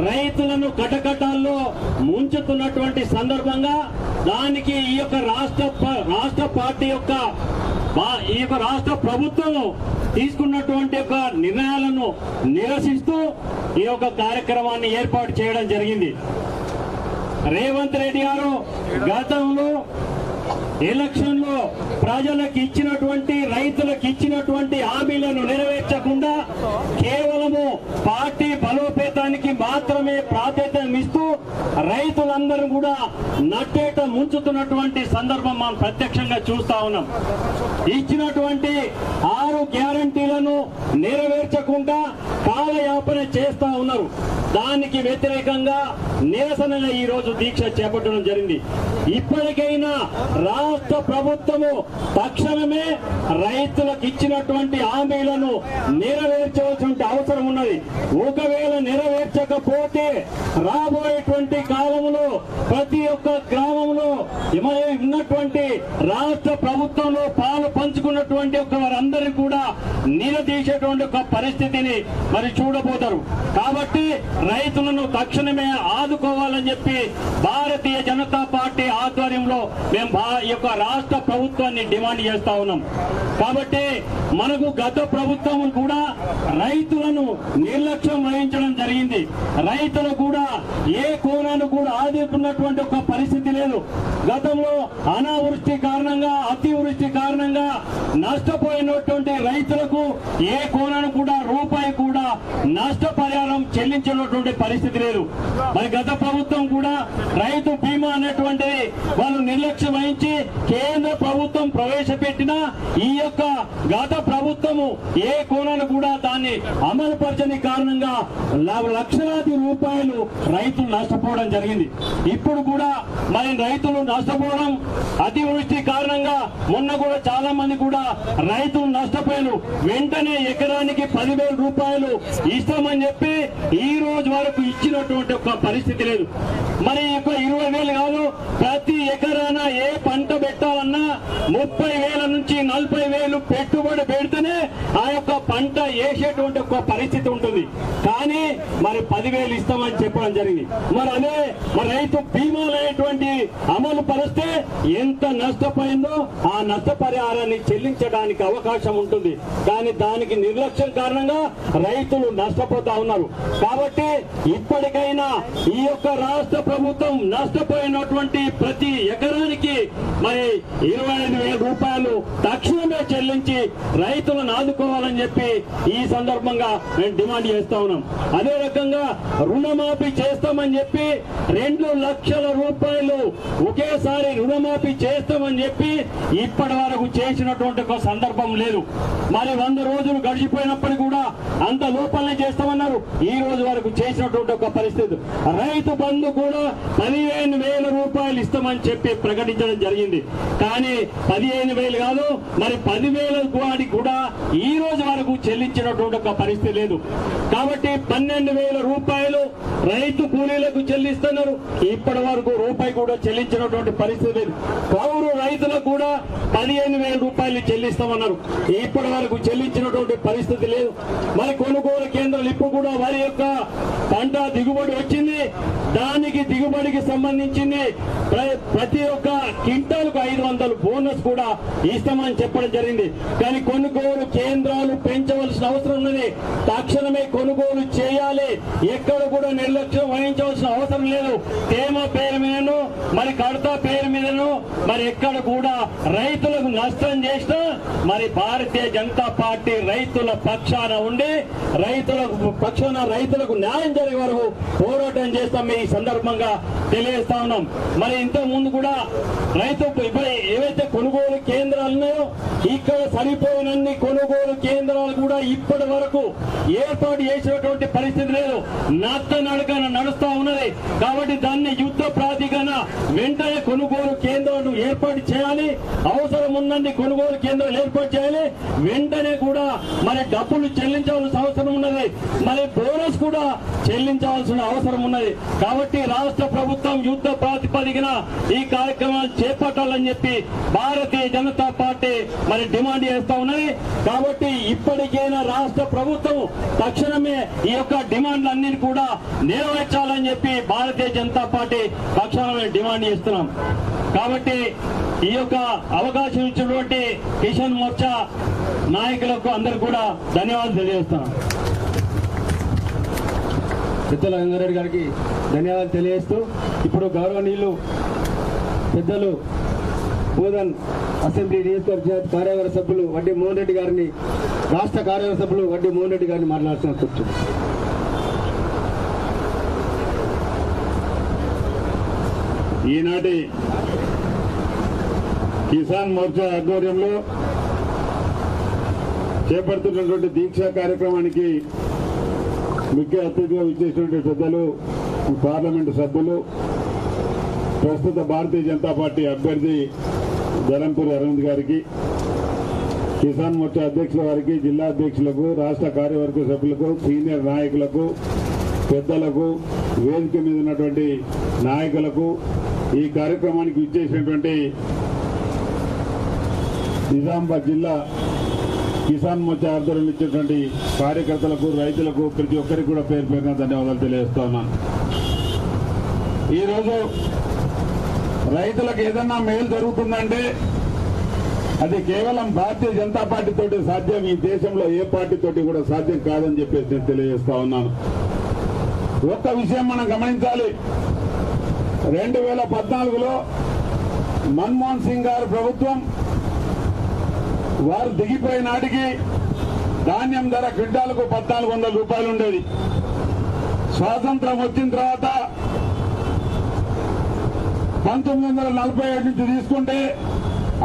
రైతులను కటకటాల్లో ముంచుతున్నటువంటి సందర్భంగా దానికి ఈ యొక్క రాష్ట్ర పార్టీ యొక్క ఈ యొక్క రాష్ట్ర ప్రభుత్వం తీసుకున్నటువంటి యొక్క నిర్ణయాలను నిరసిస్తూ ఈ యొక్క కార్యక్రమాన్ని ఏర్పాటు చేయడం జరిగింది. రేవంత్ రెడ్డి గారు గతంలో ఎలక్షన్ లో ప్రజలకు ఇచ్చినటువంటి రైతులకు ఇచ్చినటువంటి హామీలను నెరవేర్చకుండా కేవలము పార్టీ బలోపేతానికి మాత్రమే ప్రాధాన్యత ఇస్తూ రైతులందరూ కూడా నట్టేట ముంచుతున్నటువంటి సందర్భం మనం ప్రత్యక్షంగా చూస్తా ఉన్నాం. ఇచ్చినటువంటి 6 గ్యారంటీలను నెరవేర్చకుండా కాలయాపన చేస్తా ఉన్నారు. దానికి వ్యతిరేకంగా నిరసనగా ఈ రోజు దీక్ష చేపట్టడం జరిగింది. ఇప్పటికైనా రాష్ట్ర ప్రభుత్వము తక్షణమే రైతులకు ఇచ్చినటువంటి హామీలను నెరవేర్చవలసిన అవసరం ఉన్నది. ఒకవేళ నెరవేర్చకపోతే రాబోయేటువంటి కాలంలో ప్రతి ఒక్క గ్రామంలో ఉన్నటువంటి రాష్ట్ర ప్రభుత్వంలో పాలు పంచుకున్నటువంటి వారందరినీ కూడా నిలదీసేటువంటి ఒక పరిస్థితిని మరి చూడబోతారు. కాబట్టి రైతులను తక్షణమే ఆదుకోవాలని చెప్పి భారతీయ జనతా పార్టీ ఆధ్వర్యంలో మేము ఈ యొక్క రాష్ట్ర ప్రభుత్వాన్ని డిమాండ్ చేస్తా ఉన్నాం. కాబట్టి మనకు గత ప్రభుత్వం కూడా రైతులను నిర్లక్ష్యం వహించడం జరిగింది. రైతులు కూడా ఏ కోణాన్ని కూడా ఆదుకున్నటువంటి ఒక పరిస్థితి లేదు. గతంలో అనావృష్టి కారణంగా అతివృష్టి కారణంగా నష్టపోయినటువంటి రైతులకు ఏ కోణాన్ని కూడా రూపాయి కూడా నష్టపరిహారం చెల్లించినటువంటి పరిస్థితి లేదు. మరి గత ప్రభుత్వం కూడా రైతు బీమా అనేటువంటిది వాళ్ళు నిర్లక్ష్యం వహించి కేంద్ర ప్రభుత్వం ప్రవేశపెట్టిన ఈ యొక్క గత ప్రభుత్వము ఏ కోణాన్ని కూడా దాన్ని అమలు పరచని కారణంగా లక్షలాది రూపాయలు రైతులు నష్టపోవడం జరిగింది. ఇప్పుడు కూడా మరి రైతులు నష్టపోవడం అతివృష్టి కారణంగా మొన్న కూడా చాలా మంది కూడా రైతులు నష్టపోయారు. వెంటనే ఎకరానికి 10,000 రూపాయలు ఇస్తామని చెప్పి ఈ రోజు వరకు ఇచ్చినటువంటి ఒక పరిస్థితి లేదు. మరి 20,000 కాదు, ప్రతి ఎకరాన ఏ పంట పెట్టాలన్నా 30,000 నుంచి 40,000 పెట్టుబడి పెడితేనే ఆ యొక్క పంట వేసేటువంటి ఒక పరిస్థితి ఉంటుంది. కానీ మరి 10,000 ఇస్తామని చెప్పడం జరిగింది. మరి అదే మరి రైతు బీమాలు అనేటువంటి అమలు పరిస్తే ఎంత నష్టపోయిందో ఆ నష్టపరిహారాన్ని చెల్లించడానికి అవకాశం ఉంటుంది. కానీ దానికి నిర్లక్ష్యం కారణంగా రైతులు నష్టపోతా ఉన్నారు. కాబట్టి ఇప్పటికైనా ఈ యొక్క రాష్ట్ర ప్రభుత్వం నష్టపోయినటువంటి ప్రతి ఎకరానికి మరి 25,000 రూపాయలు తక్షణమే చెల్లించి రైతులను ఆదుకోవాలని చెప్పి ఈ సందర్భంగా మేము డిమాండ్ చేస్తా ఉన్నాం. అదే రకంగా రుణమాఫీ చేస్తామని చెప్పి 2 లక్షల రూపాయలు ఒకేసారి రుణమాఫీ చేస్తామని చెప్పి ఇప్పటి వరకు చేసినటువంటి ఒక సందర్భం లేదు. మరి 100 రోజులు గడిచిపోయినప్పటికీ కూడా అంత లోపలనే చేస్తామన్నారు. ఈ రోజు వరకు చేసినటువంటి ఒక పరిస్థితి. రైతు బంధు కూడా 15,000 రూపాయలు ఇస్తామని చెప్పి ప్రకటించడం జరిగింది. కానీ 15,000 కాదు, మరి 10,000 వాడికి కూడా ఈ రోజు వరకు చెల్లించినటువంటి ఒక పరిస్థితి లేదు. కాబట్టి 12,000 రూపాయలు రైతు కూలీలకు చెల్లిస్తున్నారు. ఇప్పటి వరకు రూపాయి కూడా చెల్లించినటువంటి పరిస్థితి లేదు. కౌలు రైతులకు కూడా 15,000 రూపాయలు చెల్లిస్తామన్నారు. ఇప్పటి వరకు చెల్లించినటువంటి పరిస్థితి లేదు. మరి కొనుగోలు కేంద్రాలు ఇప్పుడు కూడా వారి యొక్క పంట దిగుబడి వచ్చింది. దానికి దిగుబడికి సంబంధించింది ప్రతి ఒక్క క్వింటాల్కు 500 బోనస్ కూడా ఇస్తామని చెప్పడం జరిగింది. కానీ కొనుగోలు కేంద్రాలు పెంచవలసిన అవసరం ఉన్నది. తక్షణమే కొనుగోలు చేయాలి. ఎక్కడ కూడా నిర్లక్ష్యం వహించవలసిన అవసరం లేదు. తేమ పేరు మీదను మరి కడత పేరు మీదను మరి ఎక్కడ కూడా రైతులకు నష్టం చేసినా మరి భారతీయ జనతా పార్టీ రైతుల పక్షాన ఉండి రైతులకు న్యాయం జరిగే వరకు పోరాటం చేస్తాం. ఈ సందర్భంగా తెలియజేస్తా ఉన్నాం. మరి ఇంత ముందు కూడా రైతు ఇప్పుడు ఏవైతే కొనుగోలు కేంద్రాలు ఉన్నాయో ఇక్కడ సరిపోయినన్ని కొనుగోలు కేంద్రాలు కూడా ఇప్పటి వరకు ఏర్పాటు చేసినటువంటి పరిస్థితి లేదు. నడకన నడుస్తా ఉన్నది. కాబట్టి దాన్ని యుద్ధ ప్రాతిపదికన వెంటనే కొనుగోలు కేంద్రాలను ఏర్పాటు చేయాలి. అవసరం ఉందండి కొనుగోలు కేంద్రాలు ఏర్పాటు చేయాలి. వెంటనే కూడా మరి డబ్బులు చెల్లించవలసిన అవసరం ఉన్నది. మరి బోనస్ కూడా చెల్లించవలసిన అవసరం ఉన్నది. కాబట్టి రాష్ట్ర ప్రభుత్వం యుద్ధ ప్రాతిపదికన ఈ కార్యక్రమాలు చేపట్టాలని చెప్పి భారతీయ జనతా పార్టీ మరి డిమాండ్ చేస్తా ఉన్నది. కాబట్టి ఇప్పటికైనా రాష్ట్ర ప్రభుత్వం తక్షణమే ఈ యొక్క డిమాండ్లన్నింటినీ కూడా నెరవేర్చాలని చెప్పి భారతీయ జనతా పార్టీ పక్షాన డిమాండ్ చేస్తున్నాం. కాబట్టి ఈ యొక్క అవకాశం ఇచ్చినటువంటి కిసాన్ మోర్చా నాయకులకు అందరూ కూడా ధన్యవాదాలు తెలియజేస్తున్నాం. పెద్దల రంగారెడ్డి గారికి ధన్యవాదాలు తెలియజేస్తూ ఇప్పుడు గౌరవనీయులు పెద్దలు బోధన్ అసెంబ్లీ నియోజకవర్గ కార్యవర్గ సభ్యులు వడ్డీ మోహన్ రెడ్డి గారిని రాష్ట్ర కార్యవర్గ సభ్యులు వడ్డీ మోహన్ రెడ్డి గారిని మాట్లాడుతున్న కూర్చుంది. ఈనాటి కిసాన్ మోర్చా ఆధ్వర్యంలో చేపడుతున్నటువంటి దీక్షా కార్యక్రమానికి ముఖ్య అతిథిగా విచ్చేసినటువంటి పెద్దలు పార్లమెంటు సభ్యులు ప్రస్తుత భారతీయ జనతా పార్టీ అభ్యర్థి ధరంపూరి అరవింద్ గారికి, కిసాన్ మోర్చా అధ్యక్షుల వారికి, జిల్లా అధ్యక్షులకు, రాష్ట్ర కార్యవర్గ సభ్యులకు, సీనియర్ నాయకులకు, పెద్దలకు, వేదిక మీద ఉన్నటువంటి నాయకులకు, ఈ కార్యక్రమానికి విచ్చేసినటువంటి నిజామాబాద్ జిల్లా కిసాన్ మోర్చా ఆధ్వర్యంలో ఇచ్చినటువంటి కార్యకర్తలకు, రైతులకు, ప్రతి ఒక్కరికి కూడా పేరు పేరున ధన్యవాదాలు తెలియజేస్తా ఉన్నాను. ఈరోజు రైతులకు ఏదన్నా మేలు జరుగుతుందంటే అది కేవలం భారతీయ జనతా పార్టీ తోటి సాధ్యం. ఈ దేశంలో ఏ పార్టీ తోటి కూడా సాధ్యం కాదని చెప్పేసి నేను తెలియజేస్తా ఉన్నాను. ఒక్క విషయం మనం గమనించాలి. 2014లో మన్మోహన్ సింగ్ గారి ప్రభుత్వం వారు దిగిపోయే నాటికి ధాన్యం ధర క్వింటాలకు 1400 రూపాయలు ఉండేది. స్వాతంత్రం వచ్చిన తర్వాత 1947 నుంచి తీసుకుంటే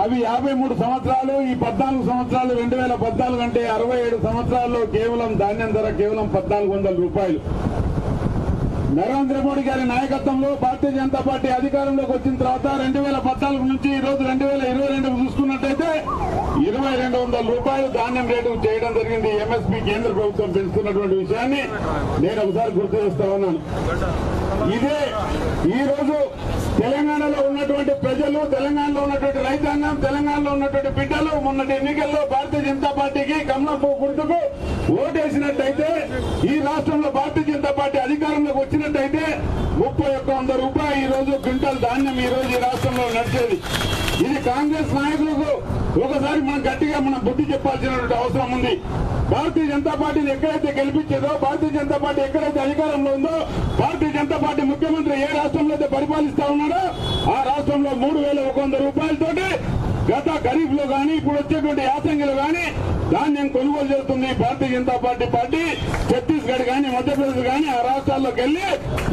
అవి 53 సంవత్సరాలు, ఈ 14 సంవత్సరాలు 2014 అంటే 67 సంవత్సరాల్లో కేవలం ధాన్యం ధర కేవలం 1400 రూపాయలు. నరేంద్ర మోడీ గారి నాయకత్వంలో భారతీయ జనతా పార్టీ అధికారంలోకి వచ్చిన తర్వాత 2014 నుంచి ఈ రోజు 2022 చూసుకున్నట్టయితే 2200 రూపాయలు ధాన్యం రేటు చేయడం జరిగింది. ఎంఎస్పీ కేంద్ర ప్రభుత్వం పెంచుతున్నటువంటి విషయాన్ని నేను ఒకసారి గుర్తు చేస్తా ఉన్నాను. ఇదే ఈ రోజు తెలంగాణలో ఉన్నటువంటి ప్రజలు, తెలంగాణలో ఉన్నటువంటి రైతాంగం, తెలంగాణలో ఉన్నటువంటి బిడ్డలు మొన్నటి ఎన్నికల్లో భారతీయ జనతా పార్టీకి కమలం పువ్వు గుర్తుకు ఓటేసినట్టయితే, ఈ రాష్ట్రంలో భారతీయ జనతా పార్టీ అధికారంలోకి వచ్చినట్టయితే 3100 రూపాయలు ఈ రోజు క్వింటల్ ధాన్యం ఈ రోజు ఈ రాష్ట్రంలో నడిచేది. ఇది కాంగ్రెస్ నాయకులకు ఒకసారి మనం గట్టిగా మనం బుద్ధి చెప్పాల్సినటువంటి అవసరం ఉంది. భారతీయ జనతా పార్టీని ఎక్కడైతే గెలిపించేదో, భారతీయ జనతా పార్టీ ఎక్కడైతే అధికారంలో ఉందో, భారతీయ జనతా పార్టీ ముఖ్యమంత్రి ఏ రాష్ట్రంలో అయితే పరిపాలిస్తా ఉన్నాడో ఆ రాష్ట్రంలో 3100 రూపాయలతోటి గత ఖరీఫ్ లో గానీ ఇప్పుడు వచ్చేటువంటి యాసంగిలో గానీ ధాన్యం కొనుగోలు చేస్తుంది భారతీయ జనతా పార్టీ. ఛత్తీస్గఢ్ గానీ, మధ్యప్రదేశ్ గానీ ఆ రాష్ట్రాల్లోకి వెళ్లి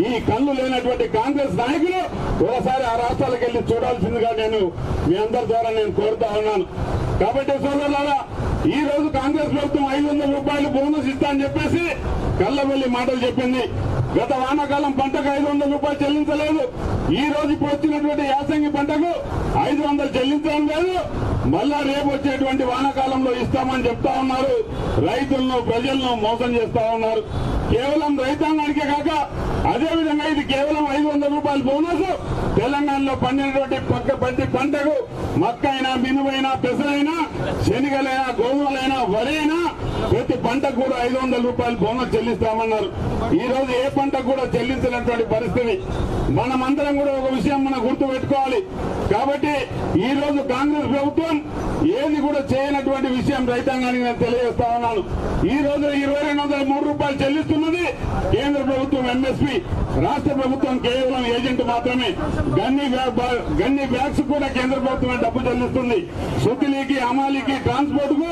ఈ కళ్ళు లేనటువంటి కాంగ్రెస్ నాయకులు ఒకసారి ఆ రాష్ట్రాలకు వెళ్లి చూడాల్సిందిగా నేను మీ అందరి ద్వారా నేను కోరుతా ఉన్నాను. కాబట్టి సోదరులారా, ఈ రోజు కాంగ్రెస్ ప్రభుత్వం 500 రూపాయలు బోనస్ ఇస్తా అని చెప్పేసి కళ్ళబెల్లి మాటలు చెప్పింది. గత వానాకాలం పంటకు 500 రూపాయలు చెల్లించలేదు. ఈ రోజు ఇప్పుడు వచ్చినటువంటి యాసంగి పంటకు 500 చెల్లించడం లేదు. మళ్ళా రేపు వచ్చేటువంటి వానాకాలంలో ఇస్తామని చెప్తా ఉన్నారు. రైతులను, ప్రజలను మోసం చేస్తా ఉన్నారు. కేవలం రైతాంగానికే కాక అదేవిధంగా ఇది కేవలం 500 రూపాయల బోనస్ తెలంగాణలో పండినటువంటి ప్రతి పంటకు మక్క అయినా, మినువైనా, పెసరైనా, శనిగలైనా, గోధుమలైనా, వరైనా ప్రతి పంటకు కూడా 500 రూపాయలు బోనస్ చెల్లిస్తామన్నారు. ఈ రోజు ఏ పంటకు కూడా చెల్లించినటువంటి పరిస్థితి. మనమందరం కూడా ఒక విషయం మనం గుర్తు పెట్టుకోవాలి. కాబట్టి ఈ రోజు కాంగ్రెస్ ప్రభుత్వం ఏది కూడా చేయనటువంటి విషయం రైతాంగానికి నేను తెలియజేస్తా ఉన్నాను. ఈ రోజు 2203 రూపాయలు చెల్లిస్తున్నది కేంద్ర ప్రభుత్వం ఎంఎస్పీ, రాష్ట్ర ప్రభుత్వం కేవలం ఏజెంట్ మాత్రమే. గన్ని బ్యాగ్స్ కూడా కేంద్ర ప్రభుత్వమే డబ్బు చెల్లిస్తుంది. సుతిలీకి, అమాలీకి, ట్రాన్స్పోర్ట్ కు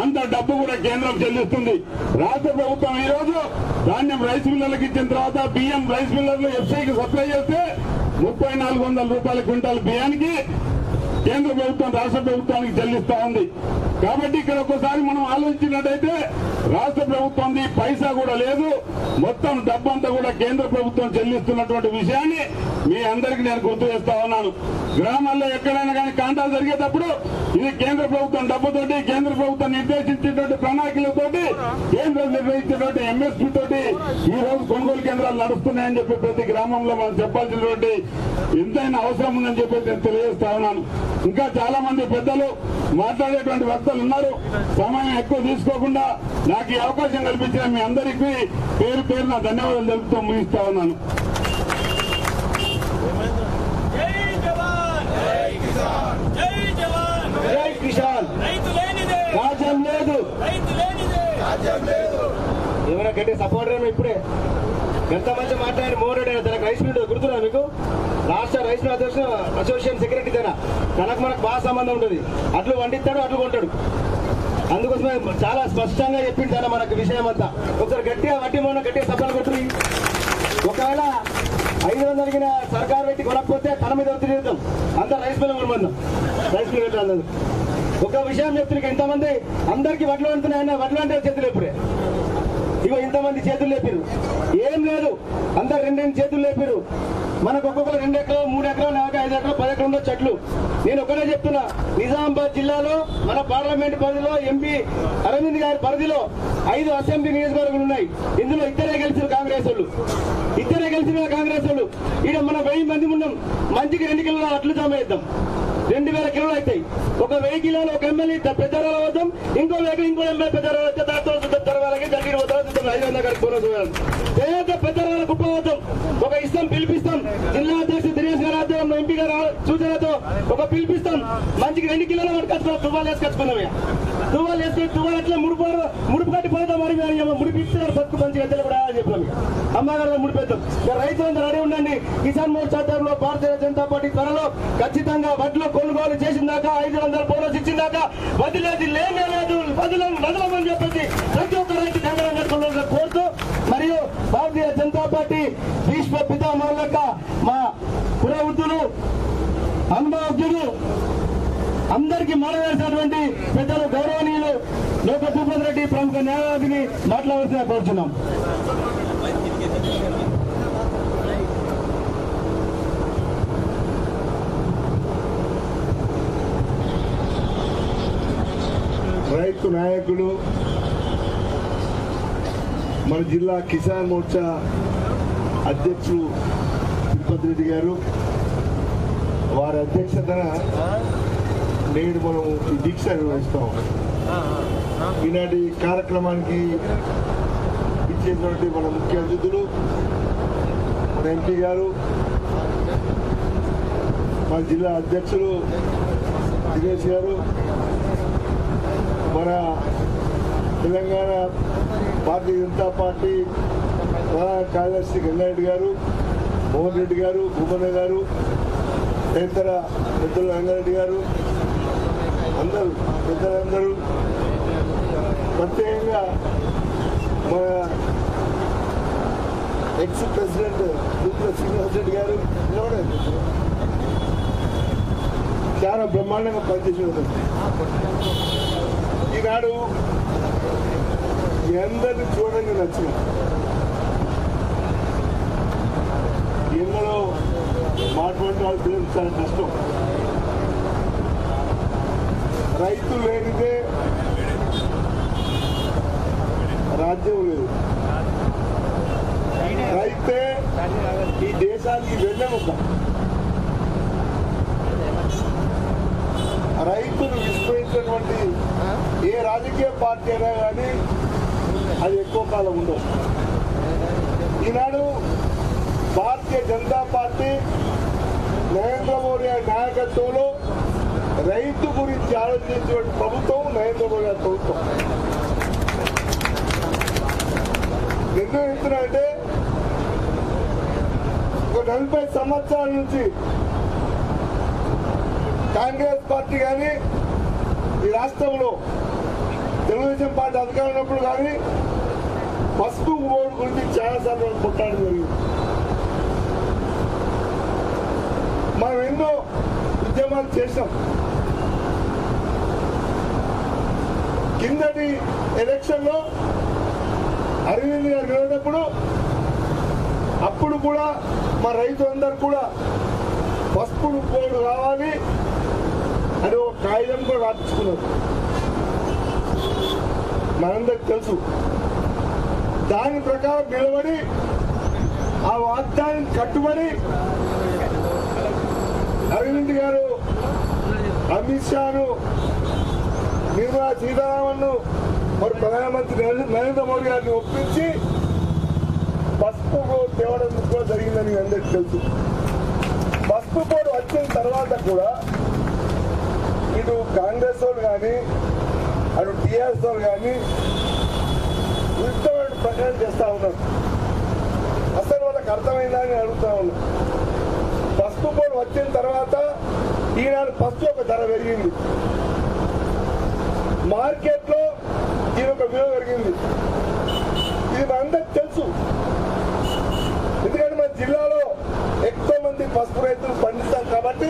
అంత డబ్బు కూడా కేంద్రం చెల్లిస్తుంది. రాష్ట్ర ప్రభుత్వం ఈ రోజు ధాన్యం రైస్ మిల్లర్లకు ఇచ్చిన తర్వాత బియ్యం రైస్ మిల్లర్లు ఎఫ్సీకి సప్లై చేస్తే 3400 రూపాయల క్వింటాల్ బియ్యానికి కేంద్ర ప్రభుత్వం రాష్ట్ర ప్రభుత్వానికి చెల్లిస్తా ఉంది. కాబట్టి ఇక్కడ ఒకసారి మనం ఆలోచించినట్టయితే రాష్ట్ర ప్రభుత్వంది పైసా కూడా లేదు. మొత్తం డబ్బంతా కూడా కేంద్ర ప్రభుత్వం చెల్లిస్తున్నటువంటి విషయాన్ని మీ అందరికీ నేను గుర్తు చేస్తా ఉన్నాను. గ్రామాల్లో ఎక్కడైనా కానీ కాంటాలు జరిగేటప్పుడు ఇది కేంద్ర ప్రభుత్వం డబ్బుతోటి, కేంద్ర ప్రభుత్వం నిర్దేశించేటువంటి ప్రణాళికలతోటి, కేంద్రం నిర్వహించేటువంటి ఎంఎస్పీ తోటి ఈ రోజు కొనుగోలు కేంద్రాలు నడుస్తున్నాయని చెప్పి ప్రతి గ్రామంలో మనం చెప్పాల్సినటువంటి ఎంతైనా అవసరం ఉందని చెప్పి నేను తెలియజేస్తా ఉన్నాను. ఇంకా చాలా మంది పెద్దలు మాట్లాడేటువంటి వక్తలు ఉన్నారు. సమయం ఎక్కువ తీసుకోకుండా నాకు ఈ అవకాశం కల్పించిన మీ అందరికీ పేరు పేరున ధన్యవాదాలు తెలుపుతూ ముగిస్తా ఉన్నాను. జై కిసాన్, రాజ్యం లేదు. ఏమైనా గట్టి సపోర్ట్ ఏమో ఇప్పుడే ఎంత మంచి మాట్లాడి మోరెడ్ తనకు రైస్ మిల్ గుర్తున్నా మీకు? రాష్ట్ర రైస్ మిల్ అసోసియేషన్ సెక్రటరీ తనకు మనకు బాగా సంబంధం ఉంటుంది. అట్లు వండిస్తాడు, అట్లు కొంటాడు. అందుకోసమే చాలా స్పష్టంగా చెప్పింది తన మనకు విషయం అంతా. ఒకసారి గట్టిగా వడ్డీ మొన్న గట్టిగా సభలు కొట్టుని ఒకవేళ 500కి సర్కారు పెట్టి కొనకపోతే తన మీద ఒత్తిడి చేద్దాం, అంత రైస్ మిల్ కొనమందాం. రైస్ మిల్ ఎట్లా అన్నది ఒక విషయం చెప్తున్నా. ఇంతమంది అందరికీ వడ్లు అంటున్నాయన్న, వడ్లు అంటే చేతులు ఎప్పుడే ఇగో ఇంతమంది చేతులు లేపారు, ఏం లేదు అందరు 2 చేతులు లేపారు. మనకు ఒక్కొక్కరు 2 ఎకరాలు 3 ఎకరాలు 4 5 ఎకరాలు 10 ఎకరాలు చెట్లు. నేను ఒకటే చెప్తున్నా, నిజామాబాద్ జిల్లాలో మన పార్లమెంట్ పరిధిలో ఎంపీ అరవింద్ గారి పరిధిలో 5 అసెంబ్లీ నియోజకవర్గాలు ఉన్నాయి. ఇందులో ఇద్దరే గెలిచారు కాంగ్రెస్ వాళ్ళు, ఇద్దరే గెలిచిన కాంగ్రెస్ వాళ్ళు. ఇక్కడ మనం 1000 మంది ఉన్నాం, మంచికి 2 కిలోల అట్లు జమ చేద్దాం, 2000 కిలోలు అవుతాయి. ఒక 1000 కిలోలు ఒక ఎమ్మెల్యే పెద్దరాల వద్దాం, ఇంకో ఎమ్మెల్యే పెద్దరాల వస్తే దాంతో వాళ్ళకి జరిగిన వద్దాం 500 గారికి బోనస్ పేద పెద్దరాల కుప్ప వద్దాం. ఒక ఇస్తాం, పిలిపిస్తాం. జిల్లా అధ్యక్షుడు దినేష్ గారి ఆధ్వర్యంలో ఎంపీ గారు సూచనతో ఒక పిలిపిస్తాం. మంచికి 2 కిలోలు వాడు కచ్చుకున్నాం, తువ్వాలు వేసుకొచ్చుకున్నాం. తువ్వాలు వేసుకొని తువ్వాలు ఎట్లా ముడుపు కట్టి పోతాం, మరి ముడిపి ఇస్తున్నారు బతుకు మంచిగా ఎద్దలు కూడా అని చెప్పాం. అమ్మగారు ముడిపెద్దాం. రైతులంతా రెడీ ఉండండి. కిసాన్ మోర్చా ఆధ్వర్యంలో భారతీయ జనతా పార్టీ త్వరలో ఖచ్చితంగా వడ్లు కొనుగోలు చేసిందాకా 500 బోనస్ ఇచ్చిందాకా వదిలేది లేనే లేదు, వదలమని చెప్పేసి ప్రతి ఒక్క రైతు తెలంగాణ కోరుతూ, మరియు భారతీయ జనతా పార్టీ భీష్మ పితామహులక మా పురవృద్ధులు అనుభవజ్ఞులు అందరికీ మాట్లాడాల్సినటువంటి పెద్దలు గౌరవనీయులు లోక భూపతి రెడ్డి ప్రముఖ న్యాయవాదిని మాట్లాడాల్సిన కోరుతున్నాం. రైతు నాయకులు మన జిల్లా కిసాన్ మోర్చా అధ్యక్షులు తిరుపతి రెడ్డి గారు, వారి అధ్యక్షతన నేడు మనం ఈ దీక్ష నిర్వహిస్తాం. ఈనాటి కార్యక్రమానికి ఇచ్చేటువంటి మన ముఖ్య అతిథులు మన ఎంపీ గారు, మన జిల్లా అధ్యక్షులు దినేష్ గారు, మన తెలంగాణ భారతీయ జనతా పార్టీ ప్రధాన కార్యదర్శి గంగారెడ్డి గారు, మోహన్ రెడ్డి గారు, భూమన్న గారు, తదితర పెద్దలు రంగారెడ్డి గారు, అందరూ పెద్దలందరూ, ప్రత్యేకంగా మన ఎక్స్ ప్రెసిడెంట్ శ్రీనివాస్ రెడ్డి గారు చాలా బ్రహ్మాండంగా పనిచేసిన ఈనాడు మీ అందరినీ చూడండి నచ్చింది. ఎన్నడో మాట్లాడే వాళ్ళు తెలియదు, చాలా కష్టం. రైతు లేనిదే రాజ్యం లేదు. రైతే ఈ దేశానికి వెన్నెముక. రైతును విస్మరించినటువంటి ఏ రాజకీయ పార్టీ అయినా కానీ అది ఎక్కువ కాలం ఉండదు. ఈనాడు భారతీయ జనతా పార్టీ నరేంద్ర మోడీ నాయకత్వంలో రైతు గురించి ఆలోచించే ప్రభుత్వం నరేంద్ర మోడీ గారి ప్రభుత్వం. ఎందుకు చెప్తున్నారంటే ఒక 40 సంవత్సరాల నుంచి కాంగ్రెస్ పార్టీ కానీ ఈ రాష్ట్రంలో తెలుగుదేశం పార్టీ అధికారం ఉన్నప్పుడు కానీ పసుపు బోర్డు గురించి చాలాసార్లు కొట్టాడు జరిగింది. మనం ఎన్నో ఉద్యమాలు చేసాం. కిందటి ఎలక్షన్ లో అరవింద్ గారు గెలిచినప్పుడు అప్పుడు కూడా మా రైతులందరూ కూడా పసుపు బోర్డు కావాలి అని ఒక కాగితం కూడా రాపించుకున్నారు. మనందరికి తెలుసు. దాని ప్రకారం నిలబడి ఆ వాగ్దానం కట్టుబడి అరవింద్ గారు అమిత్ షాను నిర్మలా సీతారామన్ మరి ప్రధానమంత్రి నరేంద్ర మోడీ గారిని ఒప్పించి పసుపు బోర్డు తేవడం కూడా జరిగిందని అందరికీ తెలుసు. పసుపు బోర్డు వచ్చిన తర్వాత కూడా ఇటు కాంగ్రెస్ వాళ్ళు కానీ అటు టీఆర్ఎస్ వాళ్ళు కానీ ఉత్తమైన ప్రకటన చేస్తా ఉన్నారు. అసలు వాళ్ళకి అర్థమైందా అని అడుగుతా ఉన్నారు. పసుపు బోర్డు వచ్చిన తర్వాత ఈనాడు పసుపు ఒక ధర పెరిగింది, మార్కెట్ లో దీని ఒక విలువ పెరిగింది. ఇది మనందరికి తెలుసు. ఎందుకంటే మన జిల్లాలో ఎక్కువ మంది పసుపు రైతులు పండిస్తాం కాబట్టి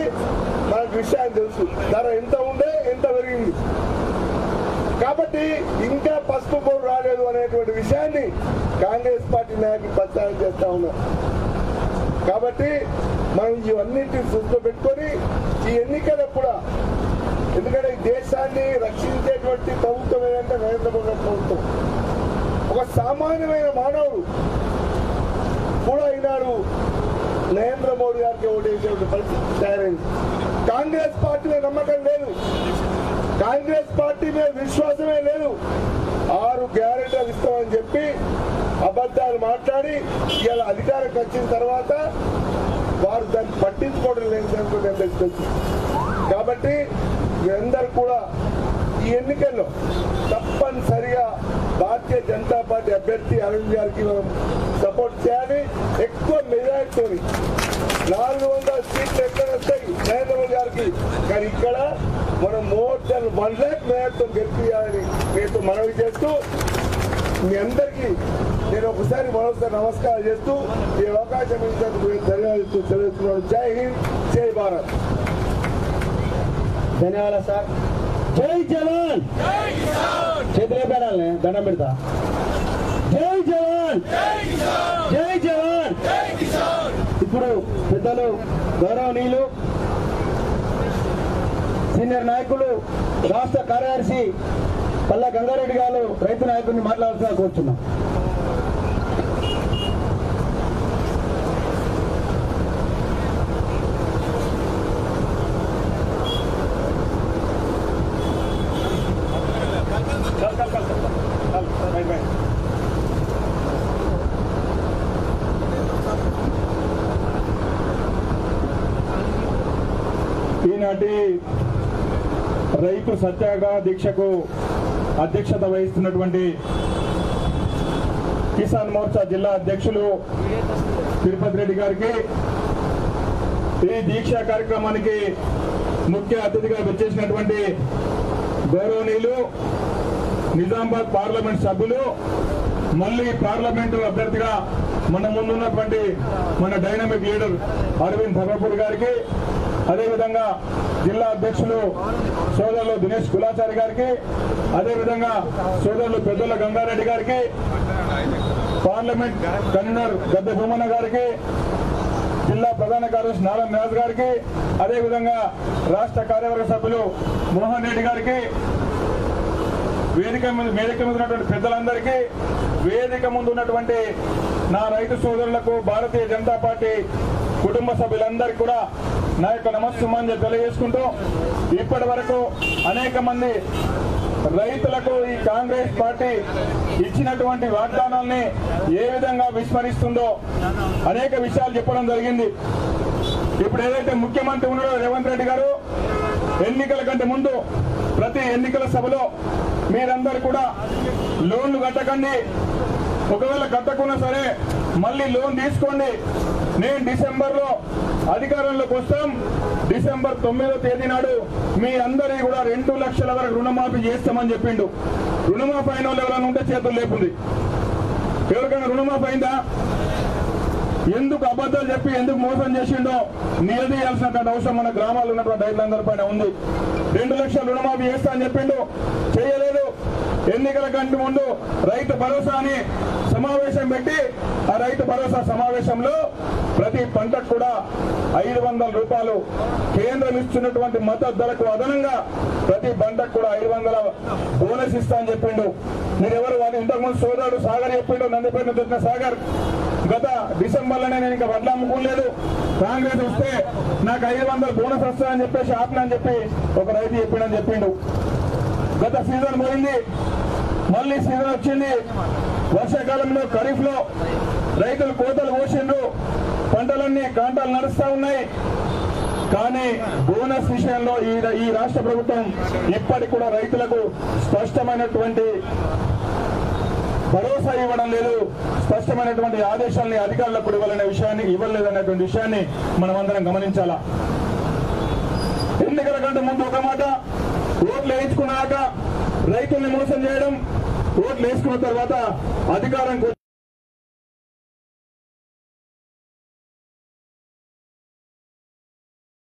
మనకు విషయాన్ని తెలుసు. ధర ఎంత ఉండే ఎంత పెరిగింది కాబట్టి ఇంకా పసుపు బోర్డు రాలేదు అనేటువంటి విషయాన్ని కాంగ్రెస్ పార్టీ నాయకులు ప్రచారం చేస్తా ఉన్నారు. కాబట్టి మనం ఇవన్నింటిని దృష్టిలో పెట్టుకొని ఈ ఎన్నికలు కూడా, ఎందుకంటే ఈ దేశాన్ని రక్షించేటువంటి ప్రభుత్వం ఏదంటే నరేంద్ర మోదీ ప్రభుత్వం. ఒక సామాన్యమైన మానవుడు కూడా ఈనాడు నరేంద్ర మోడీ గారికి ఓటేసేటువంటి పరిస్థితి తయారైంది. కాంగ్రెస్ పార్టీ మీద నమ్మకం లేదు, కాంగ్రెస్ పార్టీ మీద విశ్వాసమే లేదు. 6 గ్యారెంటీలు ఇస్తామని చెప్పి అబద్ధాలు మాట్లాడి ఇలా అధికారంకి వచ్చిన తర్వాత వారు దాన్ని పట్టించుకోవడం లేదు. కాబట్టి మీరందరూ కూడా ఈ ఎన్నికల్లో తప్పనిసరిగా భారతీయ జనతా పార్టీ అభ్యర్థి అరవింద్ గారికి మనం సపోర్ట్ చేయాలి. ఎక్కువ మెజారిటీతో 400 సీట్లు ఎక్కడ వస్తాయి నరేంద్ర మోదీ గారికి, కానీ ఇక్కడ మనం మోర్ దాన్ 1 lakh మెజారిటీతో గెలిపియాలని నేను మనవి చేస్తూ మీ అందరికీ నేను ఒకసారి మరోసారి నమస్కారం చేస్తూ ఈ అవకాశం ఇచ్చినందుకు ధన్యవాదాలు తెలుస్తున్నాను. జై హింద్, జై భారత్. ధన్యవాదాలు సార్. జై జవాన్, చేతులే పెడాలి, దండం పెడతా. జై జవాన్, జై జవాన్. ఇప్పుడు పెద్దలు గౌరవనీయులు సీనియర్ నాయకులు రాష్ట్ర కార్యదర్శి పల్లా గంగారెడ్డి గారు రైతు నాయకుడిని మాట్లాడాల్సిన కోరుతున్నాం. ఈనాటి రైతు సత్యాగ్రహ దీక్షకు అధ్యక్షత వహిస్తున్నటువంటి కిసాన్ మోర్చా జిల్లా అధ్యక్షులు తిరుపతి రెడ్డి గారికి, ఈ దీక్షా కార్యక్రమానికి ముఖ్య అతిథిగా వచ్చేసినటువంటి గౌరవనీయులు నిజామాబాద్ పార్లమెంట్ సభ్యులు, మళ్ళీ పార్లమెంటు అభ్యర్థిగా మన ముందున్నటువంటి మన డైనమిక్ లీడర్ అరవింద్ ధర్మపూర్ గారికి, అదేవిధంగా జిల్లా అధ్యక్షులు సోదరులు దినేష్ కులాచారి గారికి, అదేవిధంగా సోదరులు పెద్దల గంగారెడ్డి గారికి, పార్లమెంట్ కన్వీనర్ గద్దె భూమన్న గారికి, జిల్లా ప్రధాన కార్యదర్శి నారాయణ రాజు గారికి, అదేవిధంగా రాష్ట్ర కార్యవర్గ సభ్యులు మోహన్ రెడ్డి గారికి, వేదిక మీద ఉన్నటువంటి పెద్దలందరికీ, వేదిక ముందు ఉన్నటువంటి నా రైతు సోదరులకు, భారతీయ జనతా పార్టీ కుటుంబ సభ్యులందరికీ కూడా నా యొక్క నమస్సుమాంజలి తెలియజేసుకుంటూ, ఇప్పటి వరకు అనేక మంది రైతులకు ఈ కాంగ్రెస్ పార్టీ ఇచ్చినటువంటి వాగ్దానాల్ని ఏ విధంగా విస్మరిస్తుందో అనేక విషయాలు చెప్పడం జరిగింది. ఇప్పుడు ఏదైతే ముఖ్యమంత్రి ఉన్నాడో రేవంత్ రెడ్డి గారు, ఎన్నికల కంటే ముందు ప్రతి ఎన్నికల సభలో మీరందరూ కూడా లోన్లు కట్టకండి, ఒకవేళ కట్టకున్నా సరే మళ్ళీ లోన్ తీసుకోండి, నేను డిసెంబర్లో అధికారంలోకి వస్తాం, డిసెంబర్ 9వ తేదీ నాడు మీ అందరి కూడా 2 లక్షల వరకు రుణమాఫీ చేస్తామని చెప్పిండు. రుణమాఫీ అయిన వాళ్ళు ఎవరైనా ఉంటే చేతులు లేపుంది. ఎవరికైనా రుణమాఫీ అయిందా? ఎందుకు అబద్ధాలు చెప్పి ఎందుకు మోసం చేసిండో నిలదీయాల్సినటువంటి అవసరం మన గ్రామాల్లో ఉన్నటువంటి రైతులందరి పైన ఉంది. 2 లక్షల రుణమాఫీ చేస్తా అని చెప్పిండు, చేయలేదు. ఎన్నికల కంటే ముందు రైతు భరోసా అని సమావేశం పెట్టి, ఆ రైతు భరోసా సమావేశంలో ప్రతి పంటకు కూడా 500 రూపాయలు కేంద్రం ఇస్తున్నటువంటి మద్దతు ధరకు అదనంగా ప్రతి పంటకు కూడా 500 బోనస్ ఇస్తా అని చెప్పిండు. మీరెవరు వాళ్ళు ఇంతకుముందు సోదరుడు సాగర్ చెప్పిండు, నందిపేట నుంచి సాగర్, గత డిసెంబర్లోనే నేను ఇంకా వడ్లు అమ్ముకోలేదు, కాంగ్రెస్ వస్తే నాకు 500 బోనస్ వస్తాయని చెప్పేసి ఆపినని చెప్పి ఒక రైతు చెప్పిండని చెప్పిండు. గత సీజన్ పోయింది, మళ్ళీ సీజన్ వచ్చింది. వర్షాకాలంలో ఖరీఫ్ లో రైతులు కోతలు కోసిండ్రు, పంటలన్నీ కాంటాలు నడుస్తా ఉన్నాయి. కానీ బోనస్ విషయంలో ఈ రాష్ట్ర ప్రభుత్వం ఇప్పటికి కూడా రైతులకు స్పష్టమైనటువంటి భరోసా ఇవ్వడం లేదు, స్పష్టమైనటువంటి ఆదేశాలని అధికారులకు ఇవ్వలేదనేటువంటి విషయాన్ని మనం అందరం గమనించాలా. ఎన్నికల కంటే ముందు ఒక మాట, ఓట్లు వేయించుకున్నాక రైతుల్ని మోసం చేయడం, ఓట్లు వేసుకున్న తర్వాత అధికారం